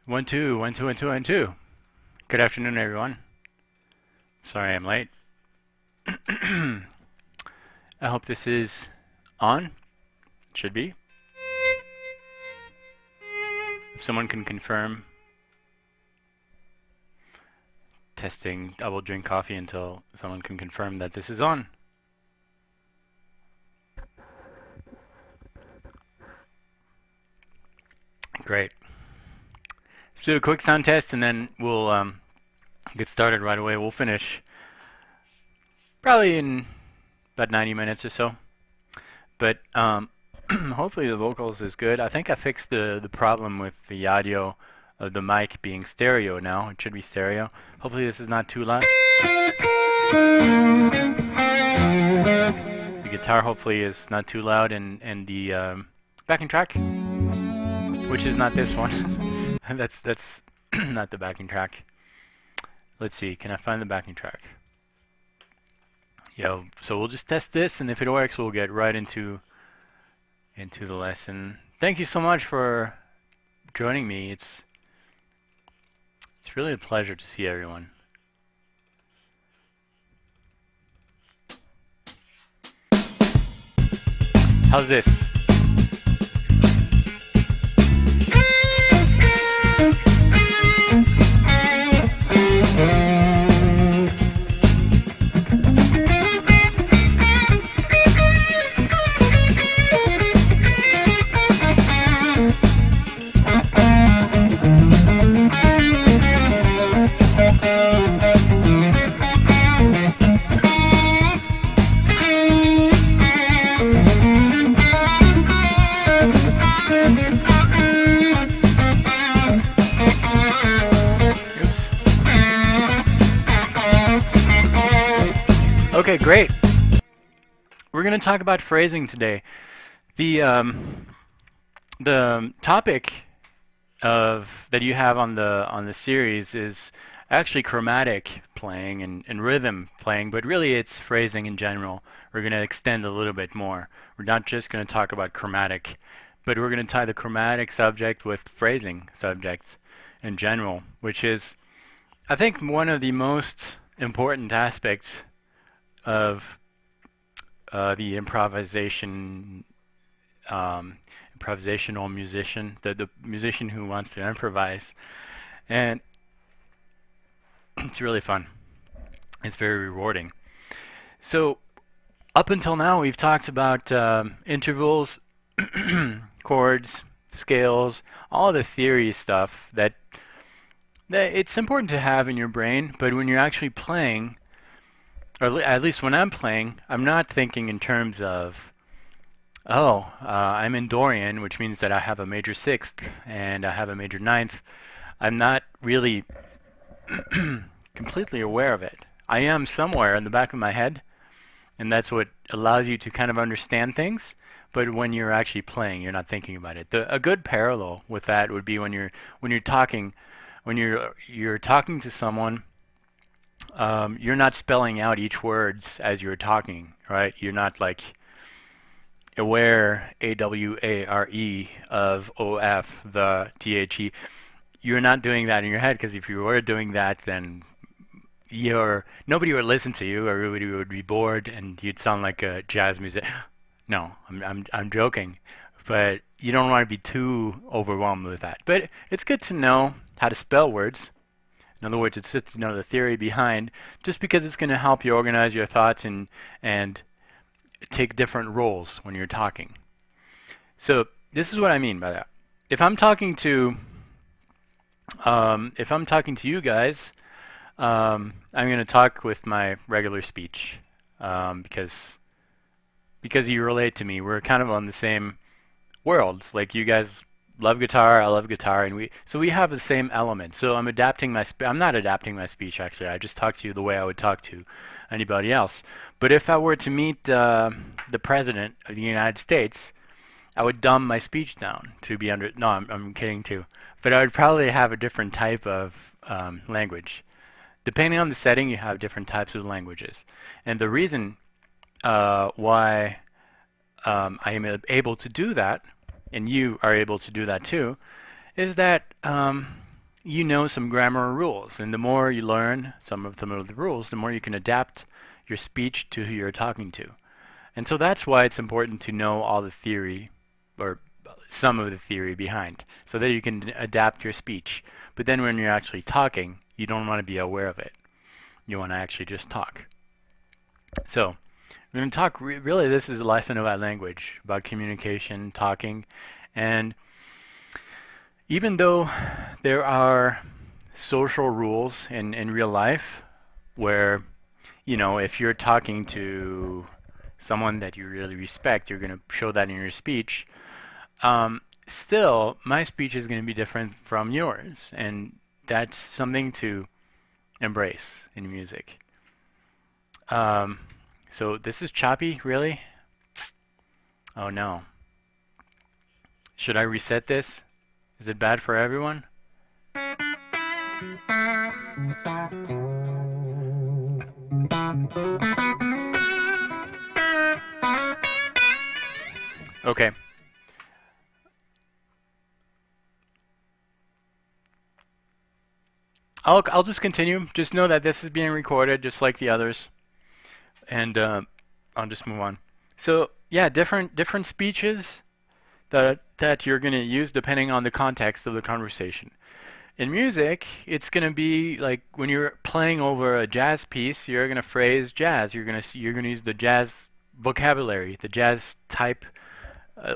One, two, one, two, one, two, one, two. Good afternoon, everyone. Sorry I'm late. I hope this is on. It should be. If someone can confirm, testing, I will drink coffee until someone can confirm that this is on. Great. Let's do a quick sound test and then we'll get started right away. We'll finish probably in about 90 minutes or so. But hopefully the vocals is good. I think I fixed the problem with the audio of the mic being stereo now. It should be stereo. Hopefully this is not too loud. The guitar hopefully is not too loud, and the backing track, which is not this one. that's not the backing track. Let's see, can I find the backing track? Yeah, so we'll just test this, and if it works, we'll get right into the lesson. Thank you so much for joining me. It's really a pleasure to see everyone. How's this? Okay, great. We're going to talk about phrasing today. The topic that you have on the series is actually chromatic playing and rhythm playing, but really it's phrasing in general. We're going to extend a little bit more. We're not just going to talk about chromatic, but we're going to tie the chromatic subject with phrasing subject in general, which is, I think, one of the most important aspects of the improvisational musician, the musician who wants to improvise, and it's really fun. It's very rewarding. So up until now, we've talked about intervals, chords, scales, all the theory stuff that it's important to have in your brain, but when you're actually playing, or at least when I'm playing, I'm not thinking in terms of, oh, I'm in Dorian, which means that I have a major sixth and I have a major ninth. I'm not really completely aware of it. I am somewhere in the back of my head, and that's what allows you to kind of understand things. But when you're actually playing, you're not thinking about it. A good parallel with that would be when you're talking, when you're talking to someone. You're not spelling out each words as you're talking, right? You're not like aware AWARE of OF the THE. You're not doing that in your head, because if you were doing that, then nobody would listen to you. Everybody would be bored, and you'd sound like a jazz music. No, I'm joking, but you don't want to be too overwhelmed with that. But it's good to know how to spell words. In other words, it's good to know the theory behind, just because it's going to help you organize your thoughts and take different roles when you're talking. So this is what I mean by that. If I'm talking to you guys, I'm going to talk with my regular speech, because you relate to me. We're kind of on the same worlds. Like, you guys love guitar, I love guitar, and we have the same element. So I'm not adapting my speech, actually. I just talk to you the way I would talk to anybody else. But if I were to meet the President of the United States, I would dumb my speech down to be under. No, I'm kidding too. But I would probably have a different type of language. Depending on the setting, you have different types of languages. And the reason why I am able to do that, and you are able to do that too, is that you know some grammar rules. And the more you learn some of the rules, the more you can adapt your speech to who you're talking to. And so that's why it's important to know all the theory, or some of the theory behind, so that you can adapt your speech. But then when you're actually talking, you don't want to be aware of it. You want to actually just talk. So we're going to talk, really this is a lesson about language, about communication, talking, and even though there are social rules in real life where, you know, if you're talking to someone that you really respect, you're going to show that in your speech. Still, my speech is going to be different from yours, and that's something to embrace in music. Um, so this is choppy, really? Oh no. Should I reset this? Is it bad for everyone? Okay. I'll just continue. Just know that this is being recorded, just like the others, and I'll just move on. So yeah, different speeches that you're going to use depending on the context of the conversation. In music, it's going to be like when you're playing over a jazz piece, you're going to phrase jazz. You're going to use the jazz vocabulary, the jazz type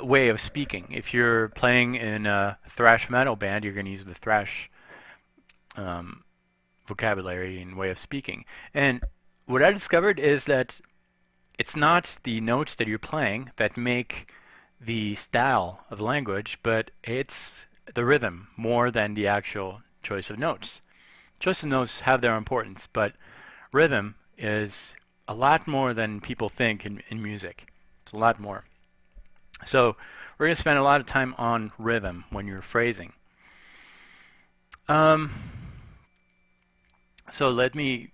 way of speaking. If you're playing in a thrash metal band, you're going to use the thrash um, vocabulary and way of speaking. And what I discovered is that it's not the notes that you're playing that make the style of language, but it's the rhythm more than the actual choice of notes. Choice of notes have their importance, but rhythm is a lot more than people think in music. It's a lot more. So we're going to spend a lot of time on rhythm when you're phrasing. Um, so let me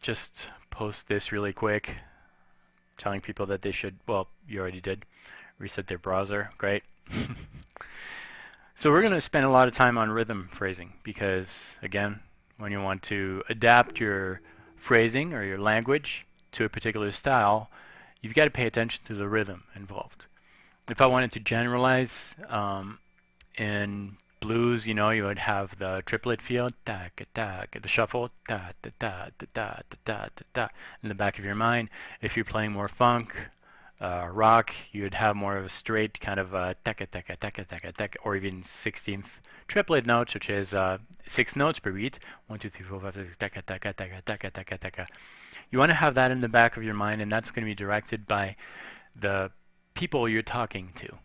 just post this really quick, telling people that they should, well, you already did, reset their browser. Great. So we're going to spend a lot of time on rhythm phrasing because, again, when you want to adapt your phrasing or your language to a particular style, you've got to pay attention to the rhythm involved. If I wanted to generalize, in blues, you know, you would have the triplet feel, da da the shuffle, da da da da da da da da, in the back of your mind. If you're playing more funk, rock, you'd have more of a straight kind of taka taka taka taka taka, or even 16th triplet notes, which is 6 notes per beat. 1, 2, 3, 4, 5, 6, taka taka taka taka taka taka. You want to have that in the back of your mind, and that's going to be directed by the people you're talking to,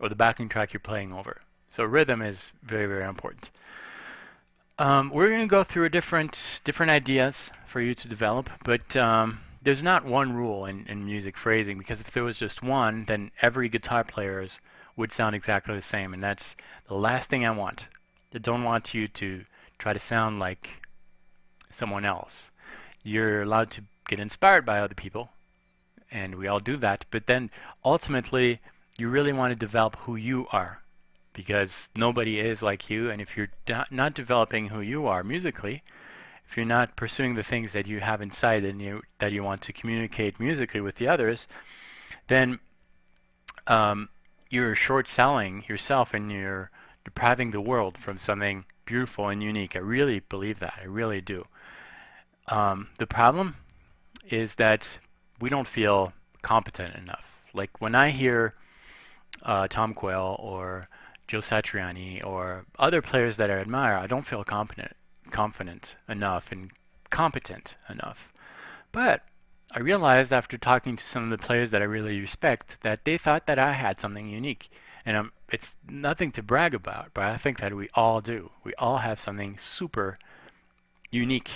or the backing track you're playing over. So rhythm is very, very important. We're going to go through different ideas for you to develop, but there's not one rule in music phrasing, because if there was just one, then every guitar player's would sound exactly the same, and that's the last thing I want. I don't want you to try to sound like someone else. You're allowed to get inspired by other people, and we all do that, but then ultimately you really want to develop who you are, because nobody is like you, and if you're not developing who you are musically, if you're not pursuing the things that you have inside and that you want to communicate musically with the others, then you're short-selling yourself and you're depriving the world from something beautiful and unique. I really believe that. I really do. The problem is that we don't feel competent enough. Like when I hear Tom Quayle or Joe Satriani or other players that I admire, I don't feel confident enough and competent enough. But I realized after talking to some of the players that I really respect that they thought that I had something unique. And it's nothing to brag about, but I think that we all do. We all have something super unique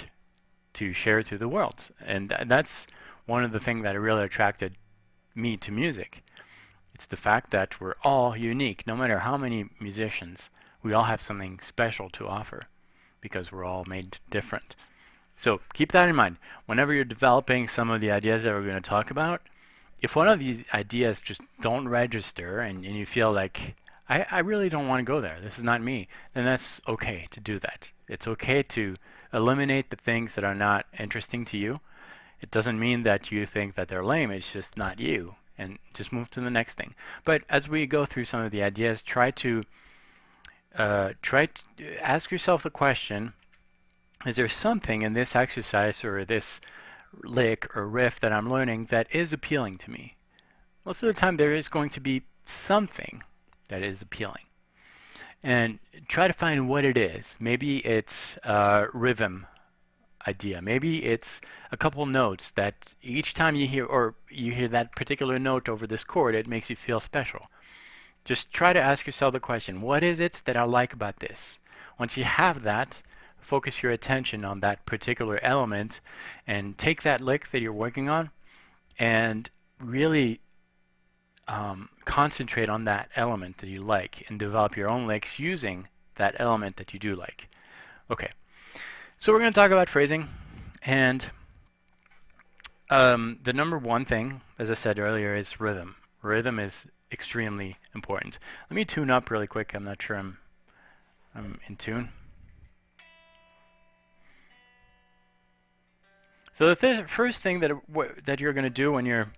to share to the world. And that's one of the things that really attracted me to music. It's the fact that we're all unique. No matter how many musicians, we all have something special to offer because we're all made different. So keep that in mind. Whenever you're developing some of the ideas that we're going to talk about, if one of these ideas just don't register and you feel like I really don't want to go there. This is not me. Then that's okay to do that. It's okay to eliminate the things that are not interesting to you. It doesn't mean that you think that they're lame. It's just not you. And just move to the next thing. But as we go through some of the ideas, try to ask yourself the question, is there something in this exercise or this lick or riff that I'm learning that is appealing to me? Most of the time there is going to be something that is appealing. And try to find what it is. Maybe it's a rhythm idea. Maybe it's a couple notes that each time you hear that particular note over this chord, it makes you feel special. Just try to ask yourself the question, what is it that I like about this? Once you have that, focus your attention on that particular element and take that lick that you're working on and really concentrate on that element that you like and develop your own licks using that element that you do like. Okay, so we're going to talk about phrasing, and the number one thing, as I said earlier, is rhythm. Rhythm is extremely important. Let me tune up really quick. I'm not sure I'm in tune. So the first thing that you're going to do when you're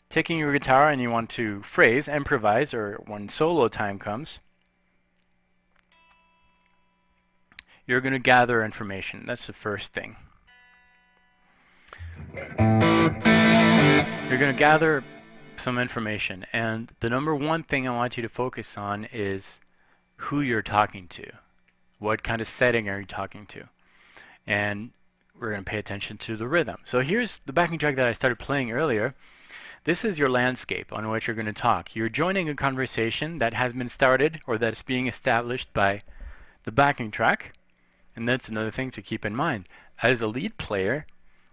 taking your guitar and you want to phrase, improvise, or when solo time comes, you're going to gather information. That's the first thing. You're going to gather some information, and the number one thing I want you to focus on is who you're talking to. What kind of setting are you talking to? And we're going to pay attention to the rhythm. So here's the backing track that I started playing earlier. This is your landscape on which you're going to talk. You're joining a conversation that has been started or that's being established by the backing track. And that's another thing to keep in mind. As a lead player,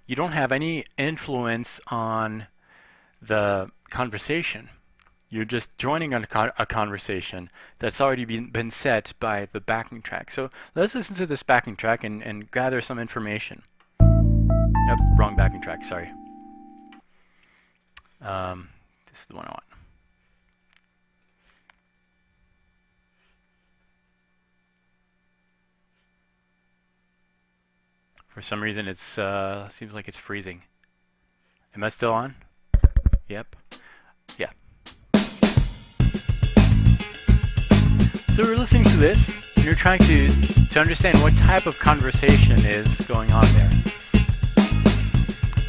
you don't have any influence on the conversation. You're just joining a conversation that's already been set by the backing track. So let's listen to this backing track and gather some information. Yep, wrong backing track, sorry. This is the one I want. For some reason, it seems like it's freezing. Am I still on? Yep. Yeah. So we're listening to this, and you're trying to understand what type of conversation is going on there.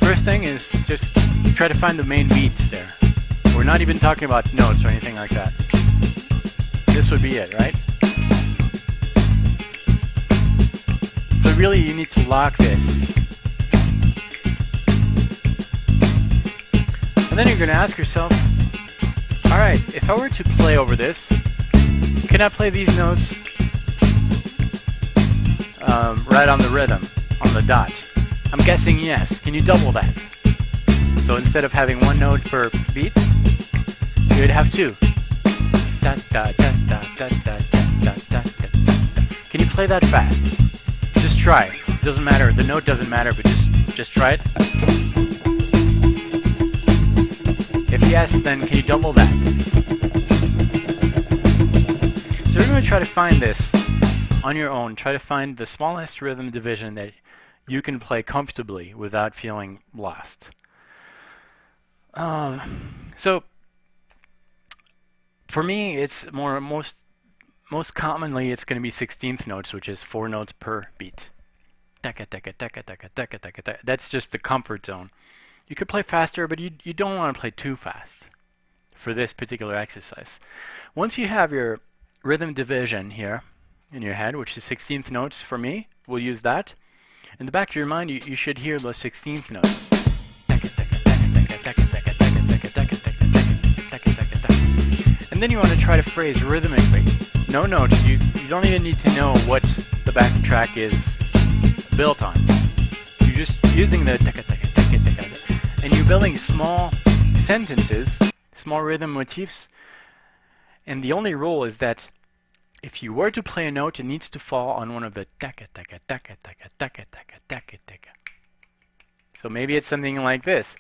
First thing is just try to find the main beats there. We're not even talking about notes or anything like that. This would be it, right? So really you need to lock this. And then you're going to ask yourself, alright, if I were to play over this, can I play these notes right on the rhythm, on the dot? I'm guessing yes. Can you double that? So instead of having one note per beat, you would have two. Da, da, da, da, da, da, da, da, da, da. Can you play that fast? Just try it. It doesn't matter. The note doesn't matter, but just try it. If yes, then can you double that? So we're going to try to find this on your own. Try to find the smallest rhythm division that you can play comfortably without feeling lost. So for me, it's most commonly it's going to be 16th notes, which is 4 notes per beat. That's just the comfort zone. You could play faster, but you don't want to play too fast for this particular exercise. Once you have your rhythm division here in your head, which is 16th notes for me, we'll use that. In the back of your mind, you should hear those 16th notes. And then you want to try to phrase rhythmically. No notes. You don't even need to know what the backing track is built on. You're just using the and you're building small sentences, small rhythm motifs. And the only rule is that if you were to play a note, it needs to fall on one of the So maybe it's something like this.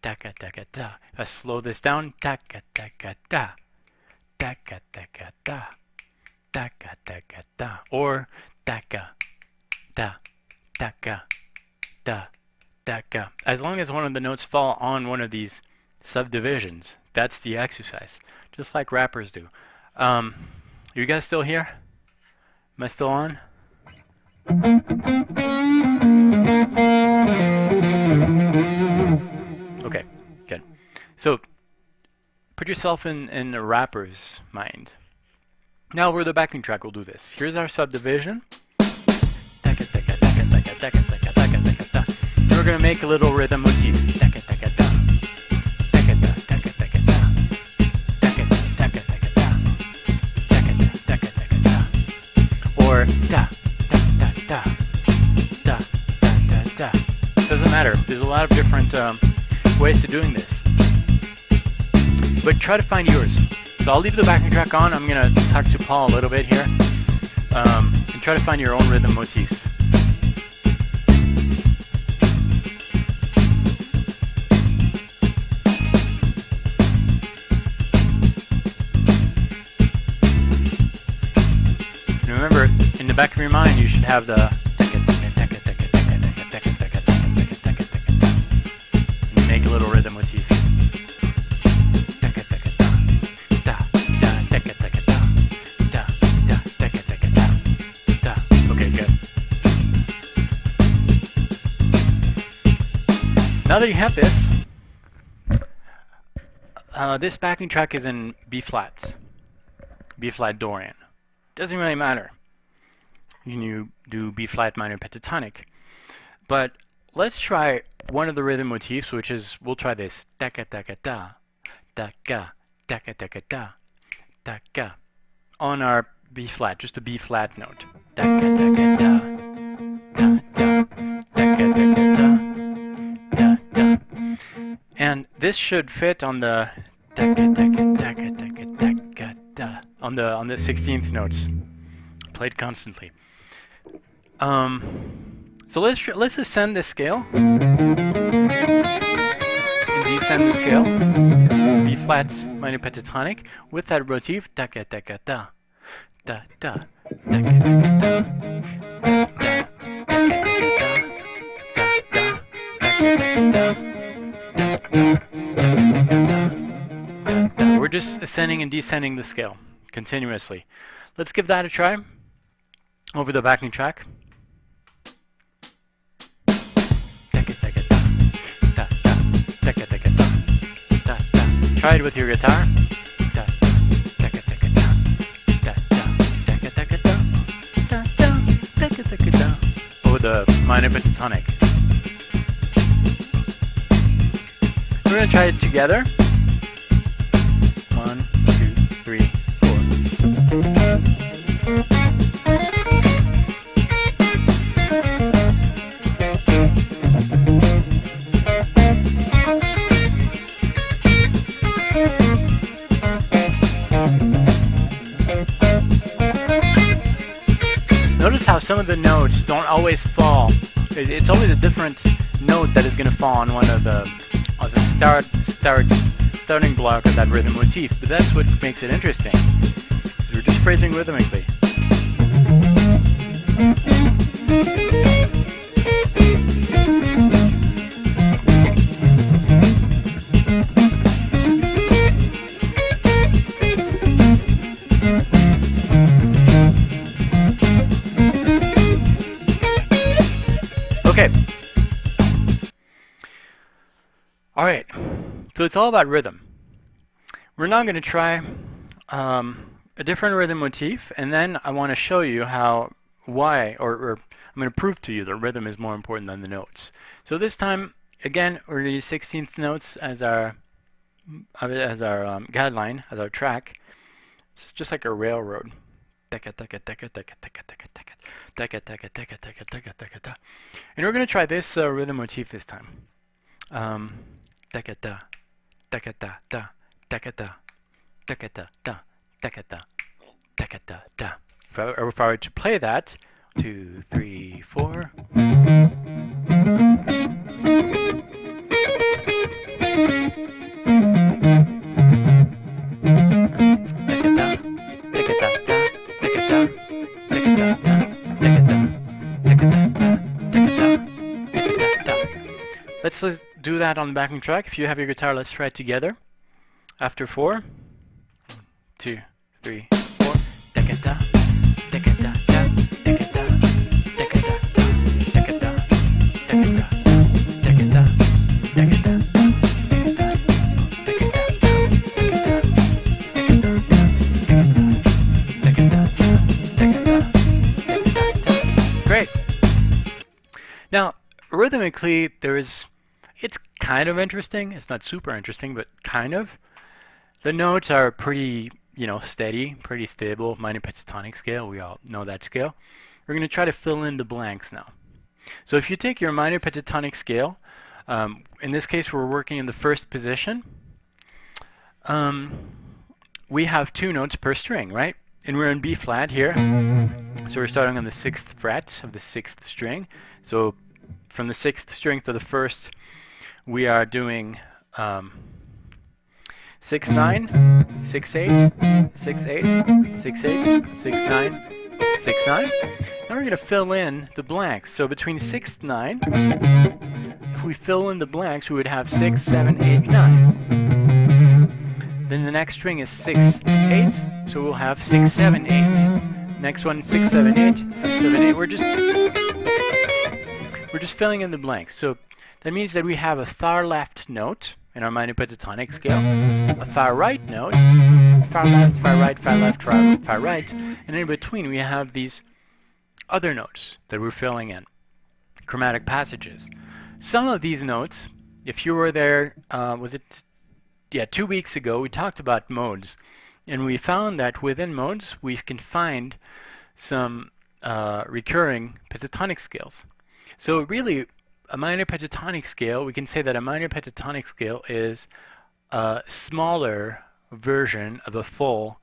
taka taka da. If I slow this down, taka taka da, taka taka da, taka taka da, or taka da, taka da, taka. As long as one of the notes fall on one of these subdivisions, that's the exercise, just like rappers do. You guys still here? Am I still on? Okay, good. So put yourself in a rapper's mind. Now over the backing track, we'll do this. Here's our subdivision. And we're going to make a little rhythm motif. Or da da da da da da da. Doesn't matter. There's a lot of different ways to doing this, but try to find yours. So I'll leave the backing track on. I'm gonna talk to Paul a little bit here, and try to find your own rhythm motifs. And remember, in the back of your mind, you should have the and make a little rhythm motif. Okay, good. Now that you have this, this backing track is in B flat Dorian. Doesn't really matter. You do B flat minor pentatonic. But let's try one of the rhythm motifs, which is, we'll try this. Taka taka da, taka, taka taka da, taka. On our B flat, just a B flat note. Taka taka da, da da, taka taka da, da da. And this should fit on the taka taka taka taka taka da, on the 16th notes, played constantly. So let's ascend the scale and descend the scale. B flat minor pentatonic with that motif taka taka da, da da, taka taka da, da da, taka taka da, da da, taka taka da, da da, taka taka da, da da. We're just ascending and descending the scale continuously. Let's give that a try over the backing track. Try it with your guitar. Or the minor pentatonic. We're going to try it together. 1, 2, 3, 4. Notice how some of the notes don't always fall. It's always a different note that is going to fall on one of the starting block of that rhythm motif. But that's what makes it interesting. We're just phrasing rhythmically. Okay. All right. So it's all about rhythm. We're now going to try a different rhythm motif, and then I want to show you how, why, or I'm going to prove to you that rhythm is more important than the notes. So this time, again, we're going to use 16th notes as our guideline, as our track. It's just like a railroad. And we're going to try this rhythm motif this time. If I were to play that, 2, 3, 4. let's do that on the backing track. If you have your guitar, let's try it together. After 4, 1, 2, 3, 4. Da-ga-da, da-ga-da, da, da-ga-da, da-ga-da, da-ga-da, da-ga-da, da-ga-da, da-ga-da, da-ga-da. Great. Now, rhythmically, it's kind of interesting. It's not super interesting, but kind of. The notes are pretty, steady, pretty stable. Minor pentatonic scale, we all know that scale. We're going to try to fill in the blanks now. So if you take your minor pentatonic scale, in this case we're working in the first position. We have 2 notes per string, right? And we're in B flat here. So we're starting on the 6th fret of the 6th string. So from the 6th string to the 1st, we are doing 6 9, 6 8, 6 8, 6 8, 6 9, 6 9. Now we're going to fill in the blanks. So between 6 9, if we fill in the blanks, we would have 6 7 8 9. Then the next string is 6 8, so we'll have 6 7 8. Next one 6 7 8, 6 7 8. We're just filling in the blanks. So that means that we have a far left note in our minor pentatonic scale, a far right note, far left, far right, far left, far right, and in between we have these other notes that we're filling in, chromatic passages. Some of these notes, if you were there, 2 weeks ago, we talked about modes, and we found that within modes we can find some recurring pentatonic scales. So really, a minor pentatonic scale, we can say that a minor pentatonic scale is a smaller version of a full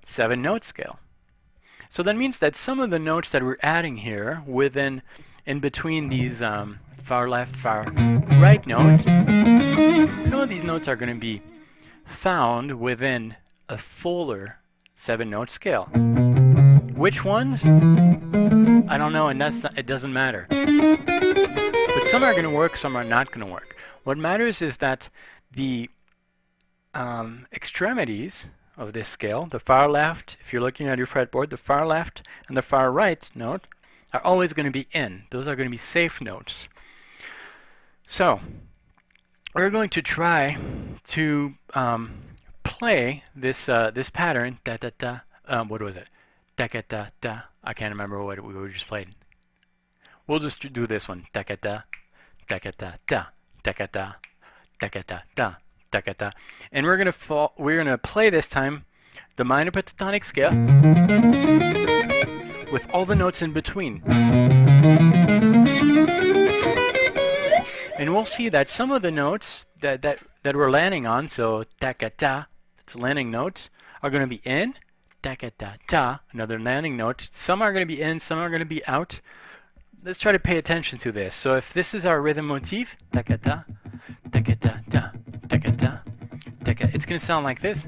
7-note scale. So that means that some of the notes that we're adding here in between these far left, far right notes, some of these notes are going to be found within a fuller 7-note scale. Which ones? I don't know, and it doesn't matter. But some are going to work, some are not going to work. What matters is that the extremities of this scale, the far left, if you're looking at your fretboard, the far left and the far right note are always going to be in. Those are going to be safe notes. So we're going to try to play this pattern, da da da. What was it? Da da da da. I can't remember what we just played. We'll just do this one. Da da da, da da da, da da da, da da da, da da. And we're gonna play this time the minor pentatonic scale with all the notes in between. And we'll see that some of the notes that we're landing on, so da da da, it's landing notes, are going to be in. Da da da da, another landing note. Some are going to be in, some are going to be out. Let's try to pay attention to this. So if this is our rhythm motif, da da da, da da da, da da da, da, it's going to sound like this.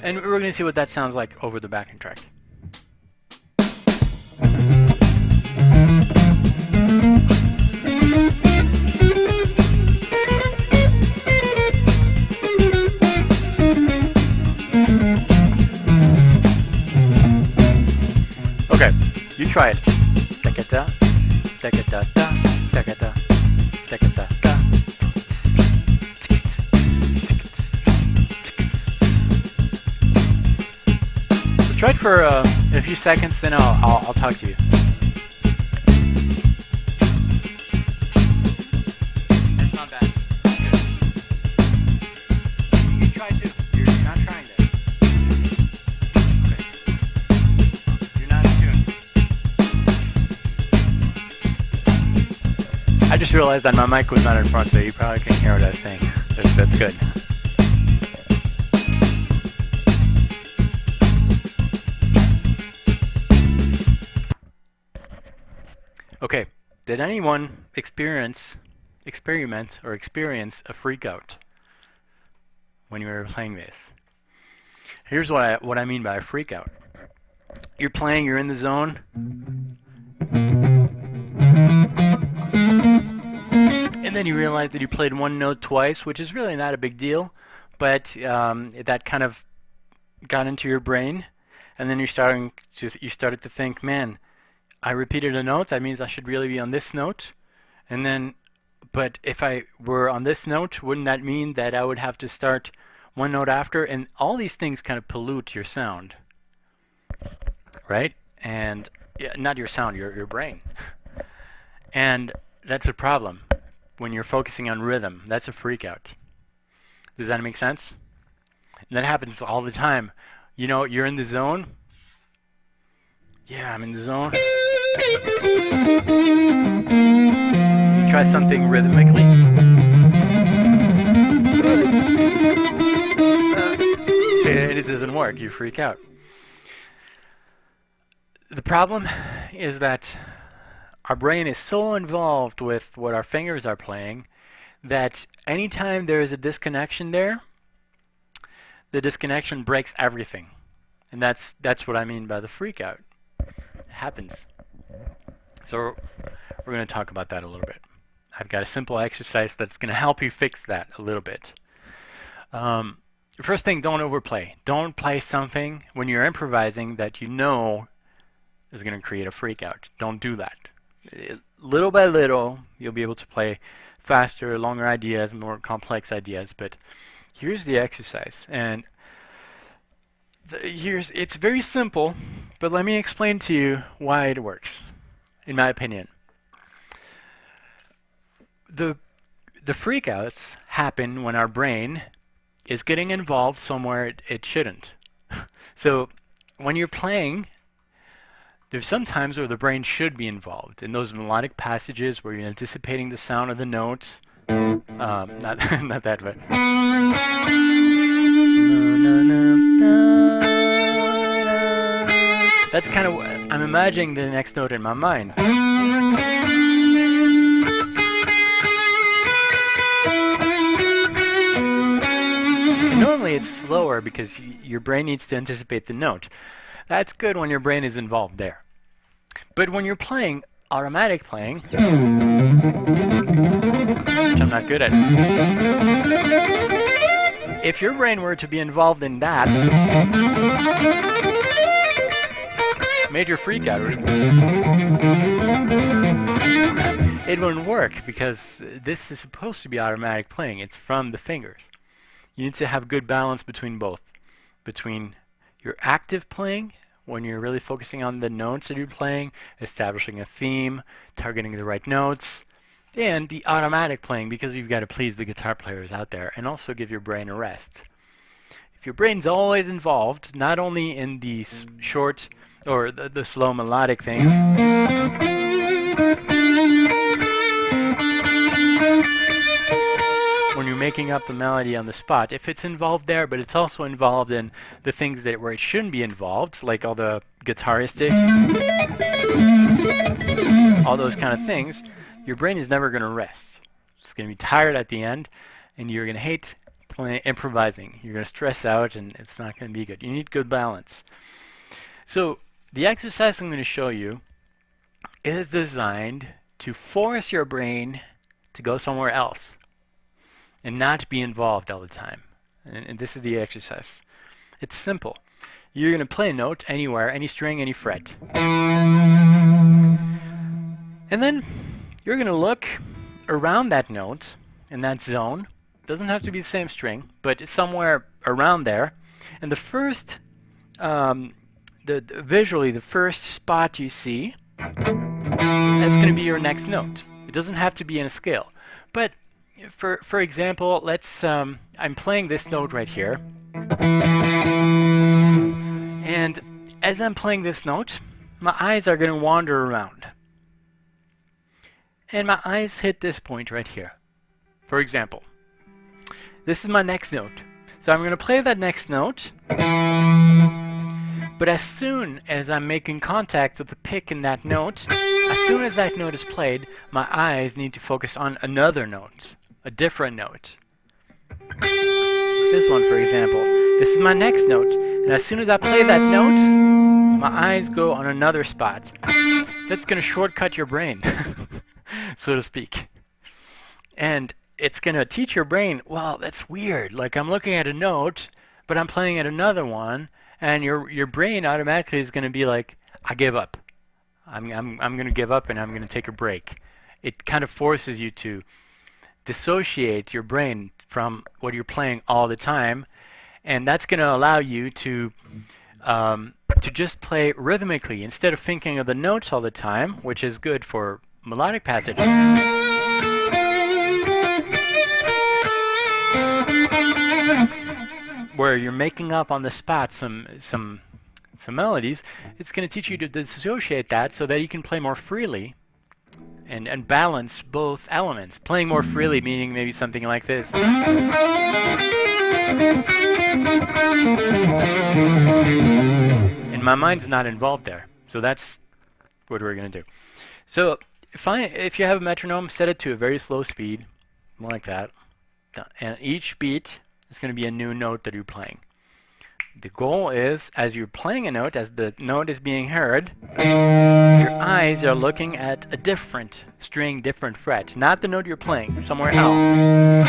And we're going to see what that sounds like over the backing track. Okay, you try it. Da-ga-da, da-ga-da-da, da-ga-da, da-ga-da-da. So try it for a few seconds, then I'll talk to you. That's not bad. Good. You try too. You're not trying that. I just realized that my mic was not in front, so you probably can't hear what I was saying. That's good. Okay, did anyone experiment or experience a freak out when you were playing this? Here's what I mean by a freak out. You're playing, you're in the zone, and then you realize that you played one note twice, which is really not a big deal, but that kind of got into your brain, and then you started to think, man, I repeated a note. That means I should really be on this note, and then, but if I were on this note, wouldn't that mean that I would have to start one note after? And all these things kind of pollute your sound, right? And yeah, not your sound, your brain. And that's a problem when you're focusing on rhythm. That's a freak out. Does that make sense? And that happens all the time. You know, you're in the zone. Yeah, I'm in the zone. You try something rhythmically. And it doesn't work. You freak out. The problem is that our brain is so involved with what our fingers are playing that anytime there is a disconnection there, the disconnection breaks everything. And that's what I mean by the freak out. It happens. So we're going to talk about that a little bit. I've got a simple exercise that's going to help you fix that a little bit. First thing, don't overplay. Don't play something when you're improvising that you know is going to create a freak out. Don't do that. Little by little, you'll be able to play faster, longer ideas, more complex ideas. But here's the exercise, and it's very simple. But let me explain to you why it works, in my opinion. The freakouts happen when our brain is getting involved somewhere it shouldn't. So when you're playing, there's some times where the brain should be involved in those melodic passages where you're anticipating the sound of the notes. Not not that, but that's kind of I'm imagining the next note in my mind. And normally it's slower because your brain needs to anticipate the note. That's good when your brain is involved there. But when you're playing automatic playing, which I'm not good at, if your brain were to be involved in that, major freak out, it wouldn't work because this is supposed to be automatic playing. It's from the fingers. You need to have good balance between both. Between your active playing, when you're really focusing on the notes that you're playing, establishing a theme, targeting the right notes, and the automatic playing because you've got to please the guitar players out there and also give your brain a rest. If your brain's always involved, not only in the short or the slow melodic thing, when you're making up the melody on the spot, if it's involved there, but it's also involved in the things where it shouldn't be involved, like all the guitaristic, all those kind of things, your brain is never going to rest. It's going to be tired at the end, and you're going to hate improvising. You're going to stress out, and it's not going to be good. You need good balance. So the exercise I'm going to show you is designed to force your brain to go somewhere else and not be involved all the time. And this is the exercise. It's simple. You're going to play a note anywhere, any string, any fret. And then you're going to look around that note in that zone. Doesn't have to be the same string, but it's somewhere around there. And the first, visually, the first spot you see, that's going to be your next note. It doesn't have to be in a scale. But for example, let's I'm playing this note right here, and as I'm playing this note, my eyes are going to wander around, and my eyes hit this point right here. For example, this is my next note, so I'm going to play that next note, but as soon as I'm making contact with the pick in that note, as soon as that note is played, my eyes need to focus on another note. A different note. This one, for example. This is my next note. And as soon as I play that note, my eyes go on another spot. That's going to shortcut your brain, so to speak. And it's going to teach your brain, well, that's weird. Like I'm looking at a note, but I'm playing at another one, and your brain automatically is going to be like, I give up. I'm going to give up and I'm going to take a break. It kind of forces you to dissociate your brain from what you're playing all the time, and that's going to allow you to just play rhythmically instead of thinking of the notes all the time, which is good for melodic passage. Where you're making up on the spot some melodies, it's going to teach you to dissociate that so that you can play more freely and balance both elements. Playing more freely meaning maybe something like this. And my mind's not involved there. So that's what we're going to do. So if you have a metronome, set it to a very slow speed, like that. And each beat is going to be a new note that you're playing. The goal is, as you're playing a note, as the note is being heard, your eyes are looking at a different string, different fret, not the note you're playing, somewhere else.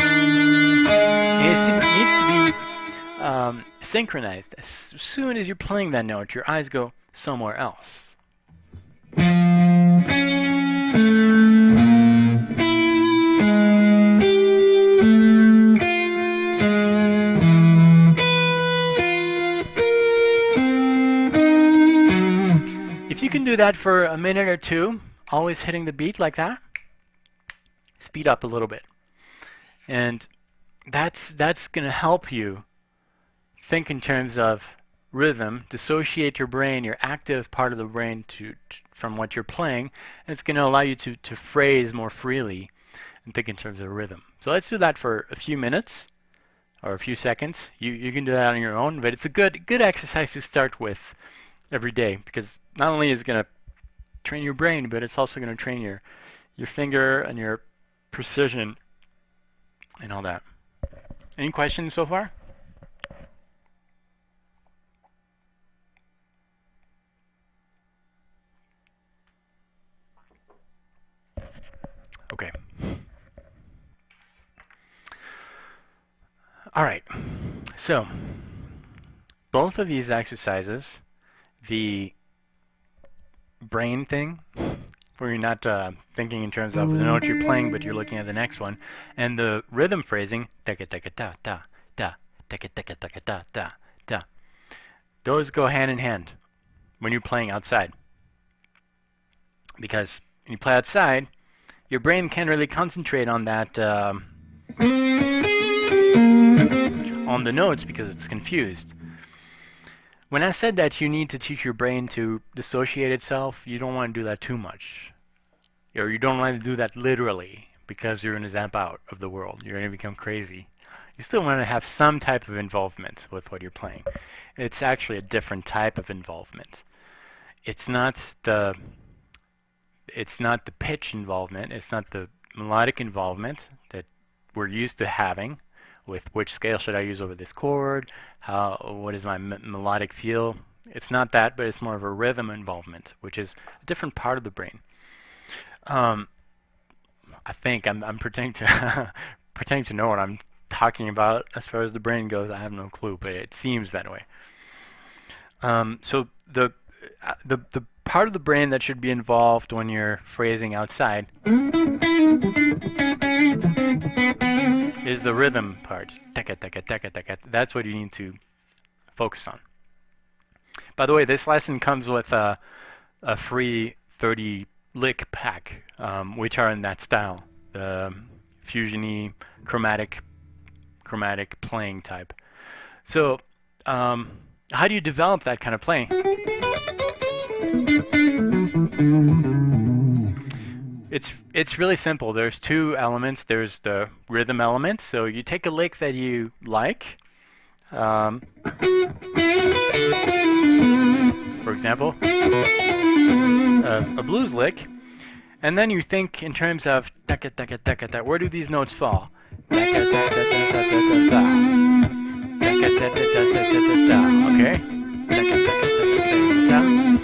It needs to be synchronized. As soon as you're playing that note, your eyes go somewhere else. If you can do that for a minute or two, always hitting the beat like that, speed up a little bit. And that's going to help you think in terms of rhythm, dissociate your brain, your active part of the brain from what you're playing, and it's going to allow you to phrase more freely and think in terms of rhythm. So let's do that for a few minutes or a few seconds. You can do that on your own, but it's a good exercise to start with every day, because not only is it going to train your brain, but it's also going to train your finger and your precision and all that. Any questions so far? Okay. All right. So both of these exercises, the brain thing, where you're not thinking in terms of the note you're playing, but you're looking at the next one, and the rhythm phrasing, taka taka ta ta ta, taka taka taka ta ta ta. Those go hand in hand when you're playing outside, because when you play outside, your brain can't really concentrate on that on the notes because it's confused. When I said that you need to teach your brain to dissociate itself, you don't want to do that too much. Or you don't want to do that literally, because you're going to zap out of the world. You're going to become crazy. You still want to have some type of involvement with what you're playing. It's actually a different type of involvement. It's not the pitch involvement. It's not the melodic involvement that we're used to having, with which scale should I use over this chord, what is my melodic feel. It's not that, but it's more of a rhythm involvement, which is a different part of the brain. I think I'm pretending to pretending to know what I'm talking about as far as the brain goes. I have no clue, but it seems that way. So the part of the brain that should be involved when you're phrasing outside is the rhythm part. Taka, taka, taka, taka. That's what you need to focus on. By the way, this lesson comes with a free 30 lick pack, which are in that style, the fusiony chromatic playing type. So how do you develop that kind of playing? It's really simple. There's two elements. There's the rhythm element. So you take a lick that you like. For example, a blues lick, and then you think in terms of taka taka taka taka. Where do these notes fall? Taka taka taka taka taka. Taka taka taka taka taka. Okay. Taka taka taka taka taka.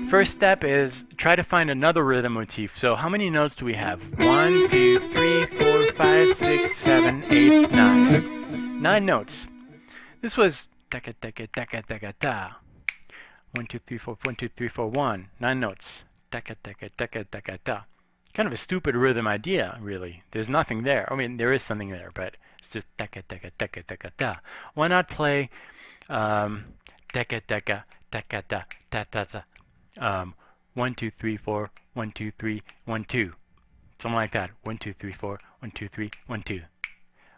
First step is try to find another rhythm motif. So how many notes do we have? 1, 2, 3, 4, 5, 6, 7, 8, 9. 9 notes. This was taka taka taka taka ta. 1, 2, 3, 4, 1, 2, 3, 4, 1. 9 notes. Taka taka taka taka ta. Kind of a stupid rhythm idea, really. There's nothing there. I mean, there is something there, but it's just taka taka taka taka ta. Why not play taka taka taka ta ta ta ta? 1, 2, 3, 4, 1, 2, 3, 1, 2. Something like that. 1, 2, 3, 4, 1, 2, 3, 1, 2.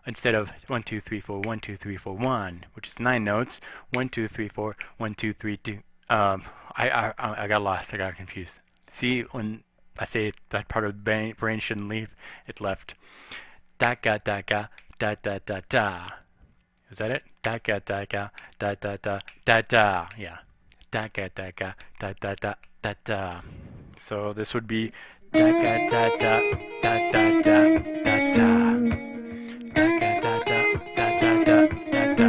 Instead of 1, 2, 3, 4, 1, 2, 3, 4, 1, which is 9 notes. 1, 2, 3, 4, 1, 2, 3, 2. I got lost. I got confused. See, when I say that part of the brain shouldn't leave, it left. Da ga da ga da da da da. Is that it? Da ga da ga da da da da da. Yeah. Da ga da ga da da da da da. So this would be da ga da da da da da da da. Da ga da da da da da da da.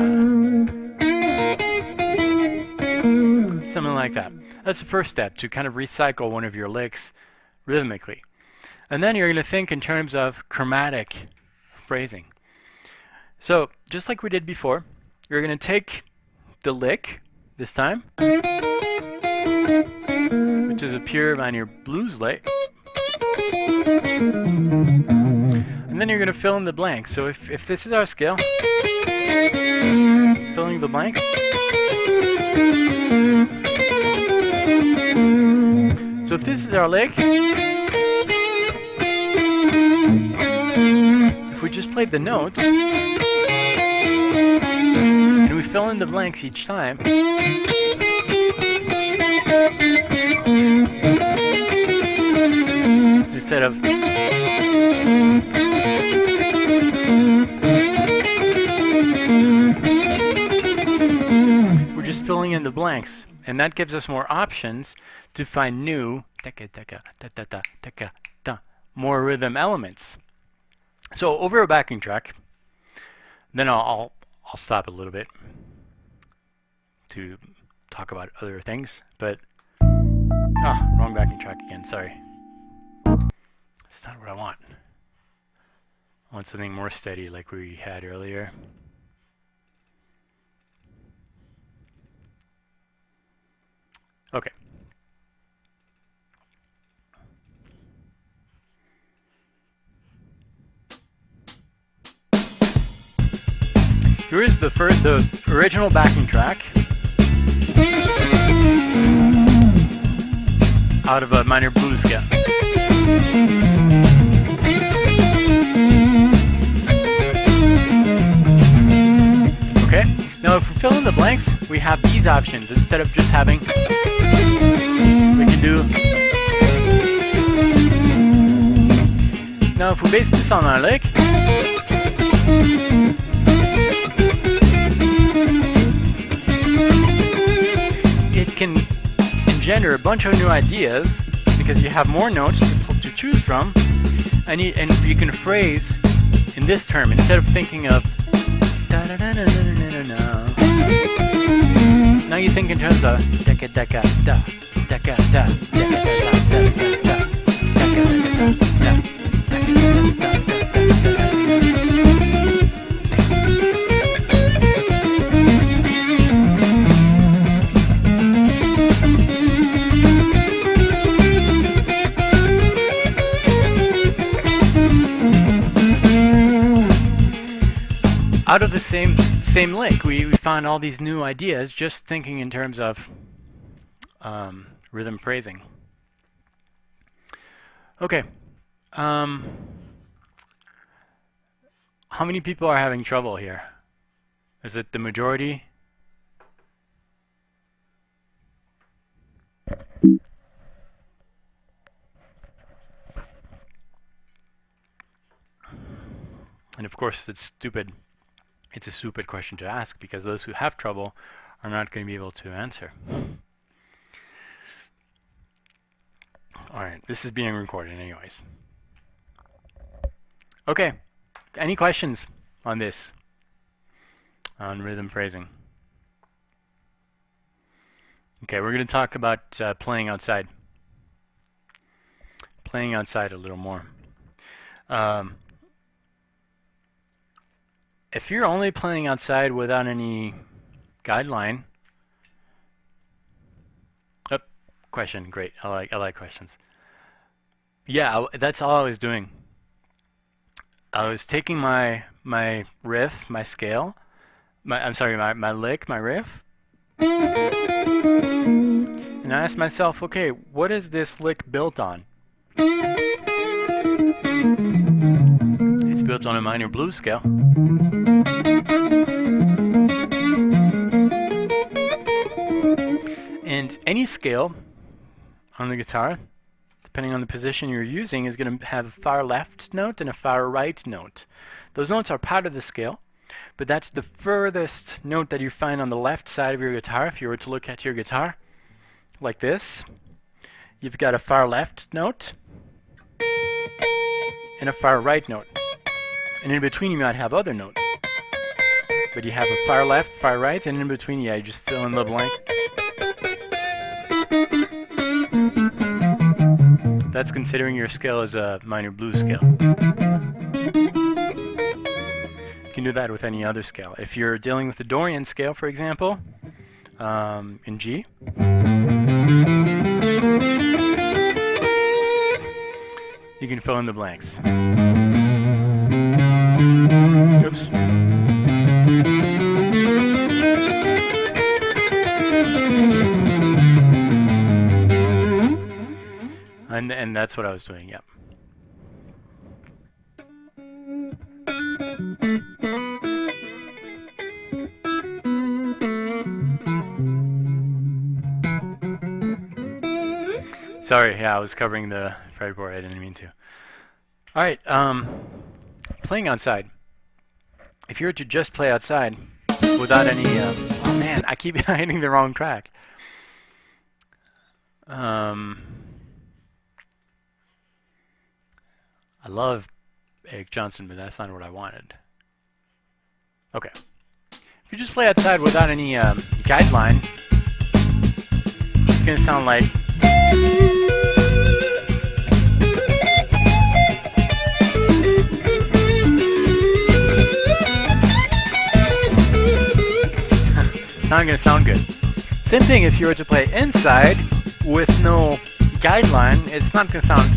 Something like that. That's the first step, to kind of recycle one of your licks rhythmically. And then you're going to think in terms of chromatic phrasing. So just like we did before, you're going to take the lick this time, which is a pure minor blues lick, and then you're going to fill in the blanks. So if this is our scale, filling the blank, so if this is our lick, if we just played the notes, and we fill in the blanks each time, instead of we're just filling in the blanks, and that gives us more options to find new more rhythm elements. So over a backing track, then I'll stop a little bit to talk about other things, but wrong backing track again, sorry. That's not what I want. I want something more steady like we had earlier. Okay. Here's the original backing track out of a minor blues scale. Okay, now if we fill in the blanks, we have these options. Instead of just having, we can do. Now if we base this on our lick, it can engender a bunch of new ideas because you have more notes to choose from, and you can phrase in this term instead of thinking of da da da da da da da. Now you think in terms of da da da da da da da da da da da. Out of the same lick, we found all these new ideas just thinking in terms of rhythm phrasing. Okay. How many people are having trouble here? Is it the majority? And of course, it's stupid. It's a stupid question to ask because those who have trouble are not going to be able to answer. Alright, this is being recorded anyways. Okay, any questions on this? On rhythm phrasing? Okay, we're going to talk about playing outside. Playing outside a little more. Um, if you're only playing outside without any guideline, oh, question, great. I like questions. Yeah, that's all I was doing. I was taking my riff, my scale, I'm sorry, my lick, my riff, and I asked myself, okay, what is this lick built on? It's built on a minor blues scale. And any scale on the guitar, depending on the position you're using, is going to have a far left note and a far right note. Those notes are part of the scale, but that's the furthest note that you find on the left side of your guitar. If you were to look at your guitar like this, you've got a far left note and a far right note. And in between you might have other notes. But you have a far left, far right, and in between, yeah, you just fill in the blank. That's considering your scale is a minor blues scale. You can do that with any other scale. If you're dealing with the Dorian scale, for example, in G, you can fill in the blanks. Oops. And that's what I was doing, yep. Sorry, yeah, I was covering the fretboard. I didn't mean to. All right, playing outside. If you were to just play outside without any, oh man, I keep hitting the wrong track. I love Eric Johnson, but that's not what I wanted. Okay. If you just play outside without any guideline, it's going to sound like... It's not going to sound good. Same thing if you were to play inside with no guideline, it's not going to sound...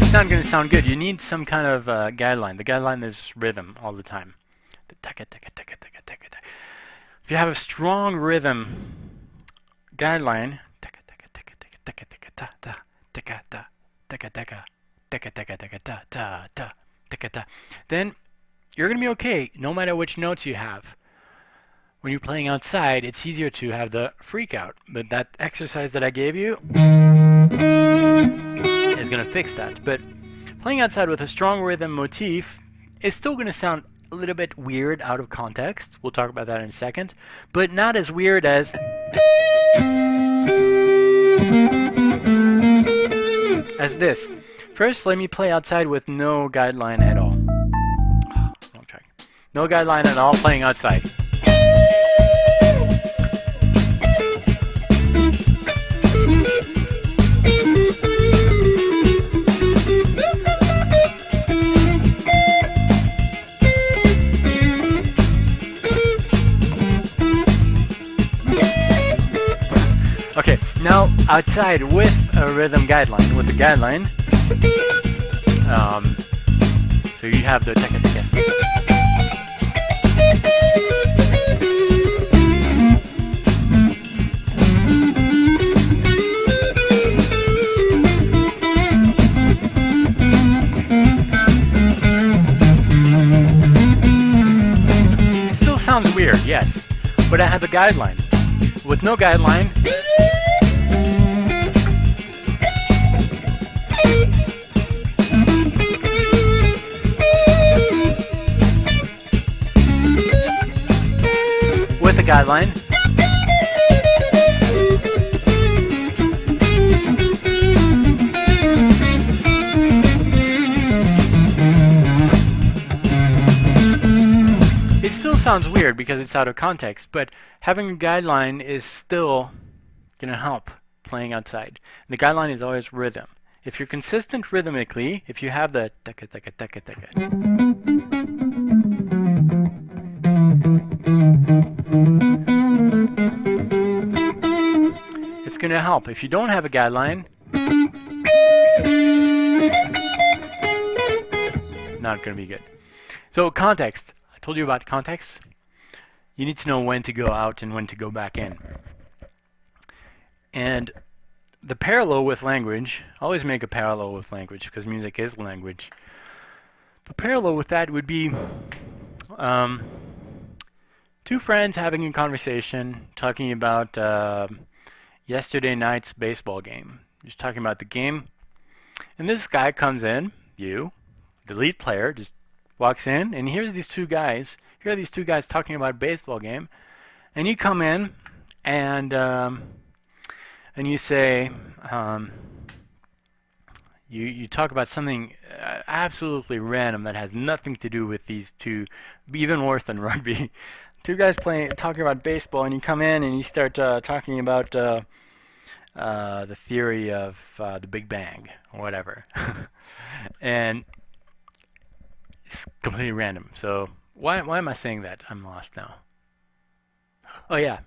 It's not going to sound good. You need some kind of guideline. The guideline is rhythm all the time. If you have a strong rhythm guideline, then you're going to be okay no matter which notes you have. When you're playing outside, it's easier to have the freak out. But that exercise that I gave you is going to fix that. But playing outside with a strong rhythm motif is still going to sound a little bit weird out of context. We'll talk about that in a second. But not as weird as this. First, let me play outside with no guideline at all. Wrong track. No guideline at all, playing outside. Okay, now outside with a rhythm guideline, so you have the tekka tekka. It still sounds weird, yes, but I have a guideline. With no guideline, with a guideline, sounds weird because it's out of context, but having a guideline is still going to help playing outside. The guideline is always rhythm. If you're consistent rhythmically, if you have the taka taka taka taka, it's going to help. If you don't have a guideline, not going to be good. So context. I told you about context. You need to know when to go out and when to go back in. And the parallel with language, always make a parallel with language because music is language. The parallel with that would be two friends having a conversation, talking about yesterday night's baseball game. Just talking about the game. And this guy comes in, the lead player, just walks in, and here's these two guys. Here are these two guys talking about a baseball game. And you come in, and you say, you talk about something absolutely random that has nothing to do with these two, even worse than rugby. Two guys talking about baseball, and you come in and you start talking about the theory of the Big Bang or whatever, and it's completely random. So why am I saying that? I'm lost now. Oh yeah.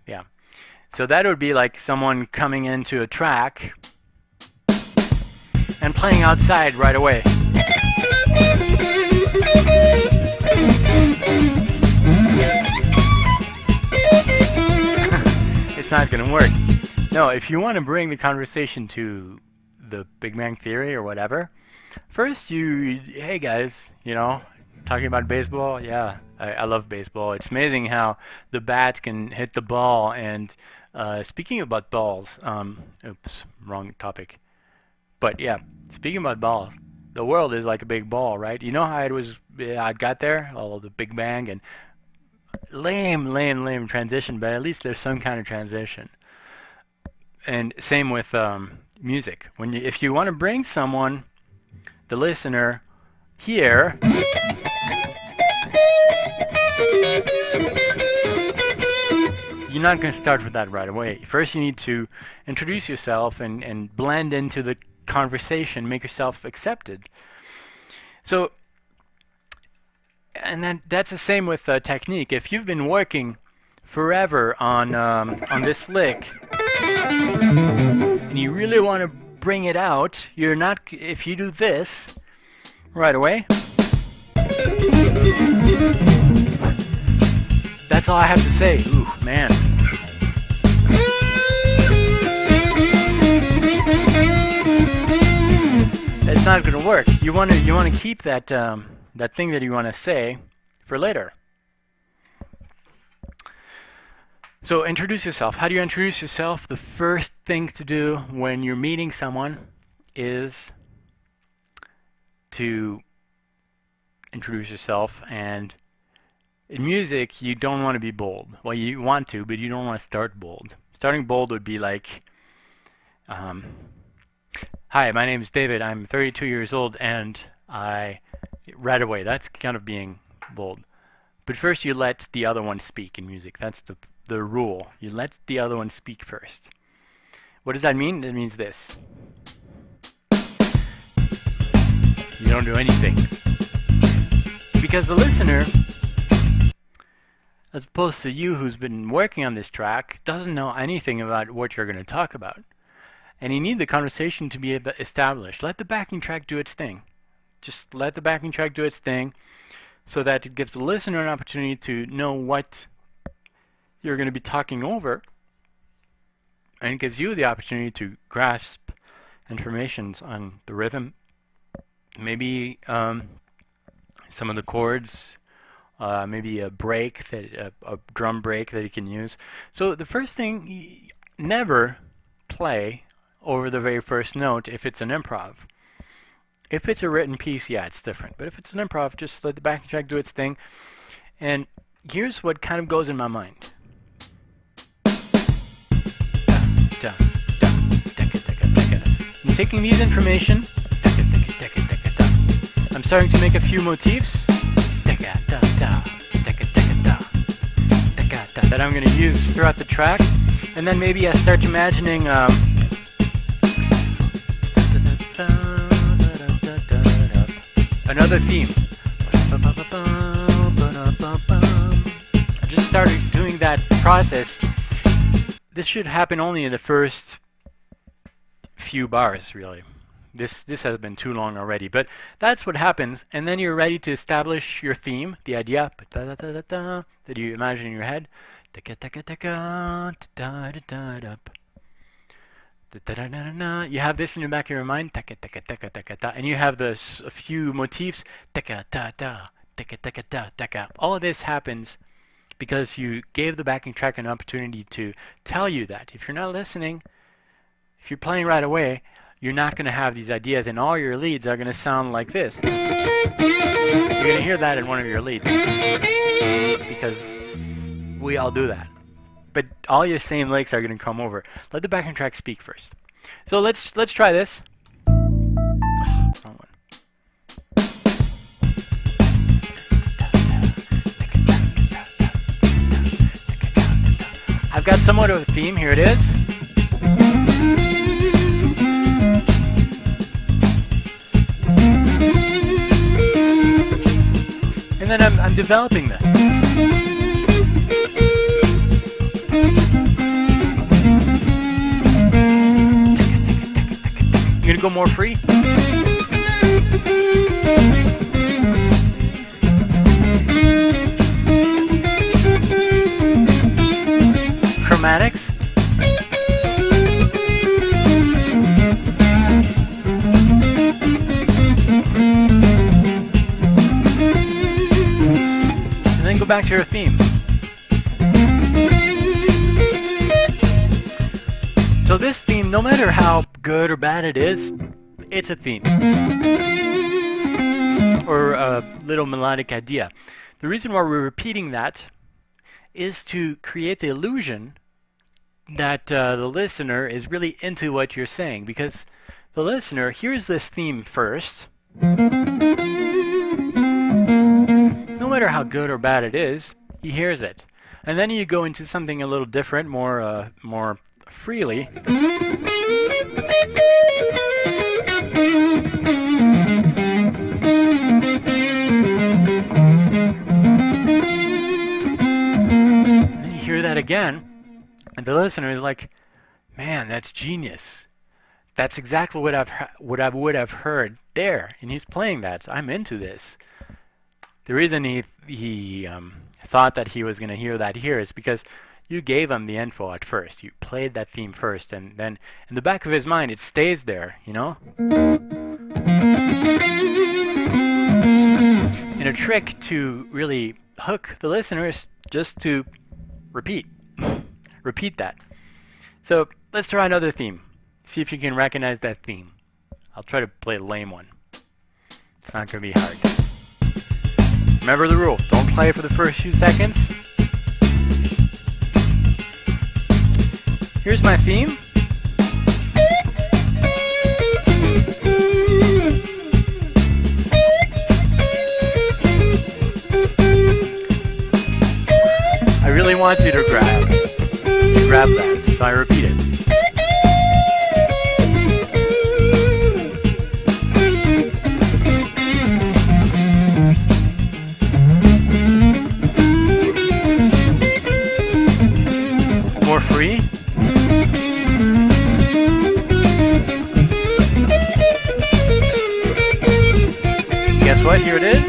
So that would be like someone coming into a track and playing outside right away. It's not going to work. No, if you want to bring the conversation to the Big Bang Theory or whatever, first hey guys, talking about baseball, yeah, I love baseball. It's amazing how the bat can hit the ball. And speaking about balls, oops, wrong topic. But yeah, speaking about balls, the world is like a big ball, right? You know how I got there? All the Big Bang and lame transition, but at least there's some kind of transition. And same with music. If you want to bring someone, the listener, here, you're not going to start with that right away. First you need to introduce yourself and blend into the conversation, make yourself accepted. So, and that's the same with technique. If you've been working forever on this lick, and you really want to bring it out, if you do this right away, that's all I have to say. Ooh, man. It's not going to work. You want to keep that that thing that you want to say for later. So introduce yourself. How do you introduce yourself? The first thing to do when you're meeting someone is to introduce yourself. And in music, you don't want to be bold. Well, you want to, but you don't want to start bold. Starting bold would be like, hi, my name is David. I'm 32 years old, and right away, that's kind of being bold. But first, you let the other one speak in music. That's the rule. You let the other one speak first. What does that mean? It means this. You don't do anything. Because the listener, as opposed to you who's been working on this track, doesn't know anything about what you're going to talk about. And you need the conversation to be established. Let the backing track do its thing. Just let the backing track do its thing so that it gives the listener an opportunity to know what you're going to be talking over, and it gives you the opportunity to grasp information on the rhythm, maybe some of the chords, maybe a break, a drum break that you can use. So the first thing, never play over the very first note if it's an improv. If it's a written piece, yeah, it's different. But if it's an improv, just let the backing track do its thing. And here's what kind of goes in my mind. I'm taking these information. I'm starting to make a few motifs. that I'm going to use throughout the track, and then maybe I start imagining another theme. I just started doing that process. This should happen only in the first few bars, really. This has been too long already, but that's what happens, and then you're ready to establish your theme, the idea that you imagine in your head. You have this in the back of your mind, and you have a few motifs. All of this happens because you gave the backing track an opportunity to tell you that. If you're not listening, if you're playing right away, you're not going to have these ideas, and all your leads are going to sound like this. You're going to hear that in one of your leads, because we all do that. But all your same licks are going to come over. Let the backing track speak first. So let's try this. Wrong one. I've got somewhat of a theme. Here it is. And then I'm developing that. You're gonna go more free? Chromatics? And then go back to your theme. So this theme, no matter how good or bad it is, it's a theme. Or a little melodic idea. The reason why we're repeating that is to create the illusion that the listener is really into what you're saying, because the listener hears this theme first. No matter how good or bad it is, he hears it. And then you go into something a little different, more freely. And then you hear that again, and the listener is like, "Man, that's genius. That's exactly what I would have heard there." And he's playing that. I'm into this. The reason he thought that he was going to hear that here is because you gave him the info at first. You played that theme first, and then in the back of his mind, it stays there, you know? And a trick to really hook the listener is just to repeat. Repeat that. So let's try another theme. See if you can recognize that theme. I'll try to play a lame one. It's not going to be hard. Remember the rule. Don't play for the first few seconds. Here's my theme. I really want you to grab that, so I repeat it. More free. Guess what? Here it is.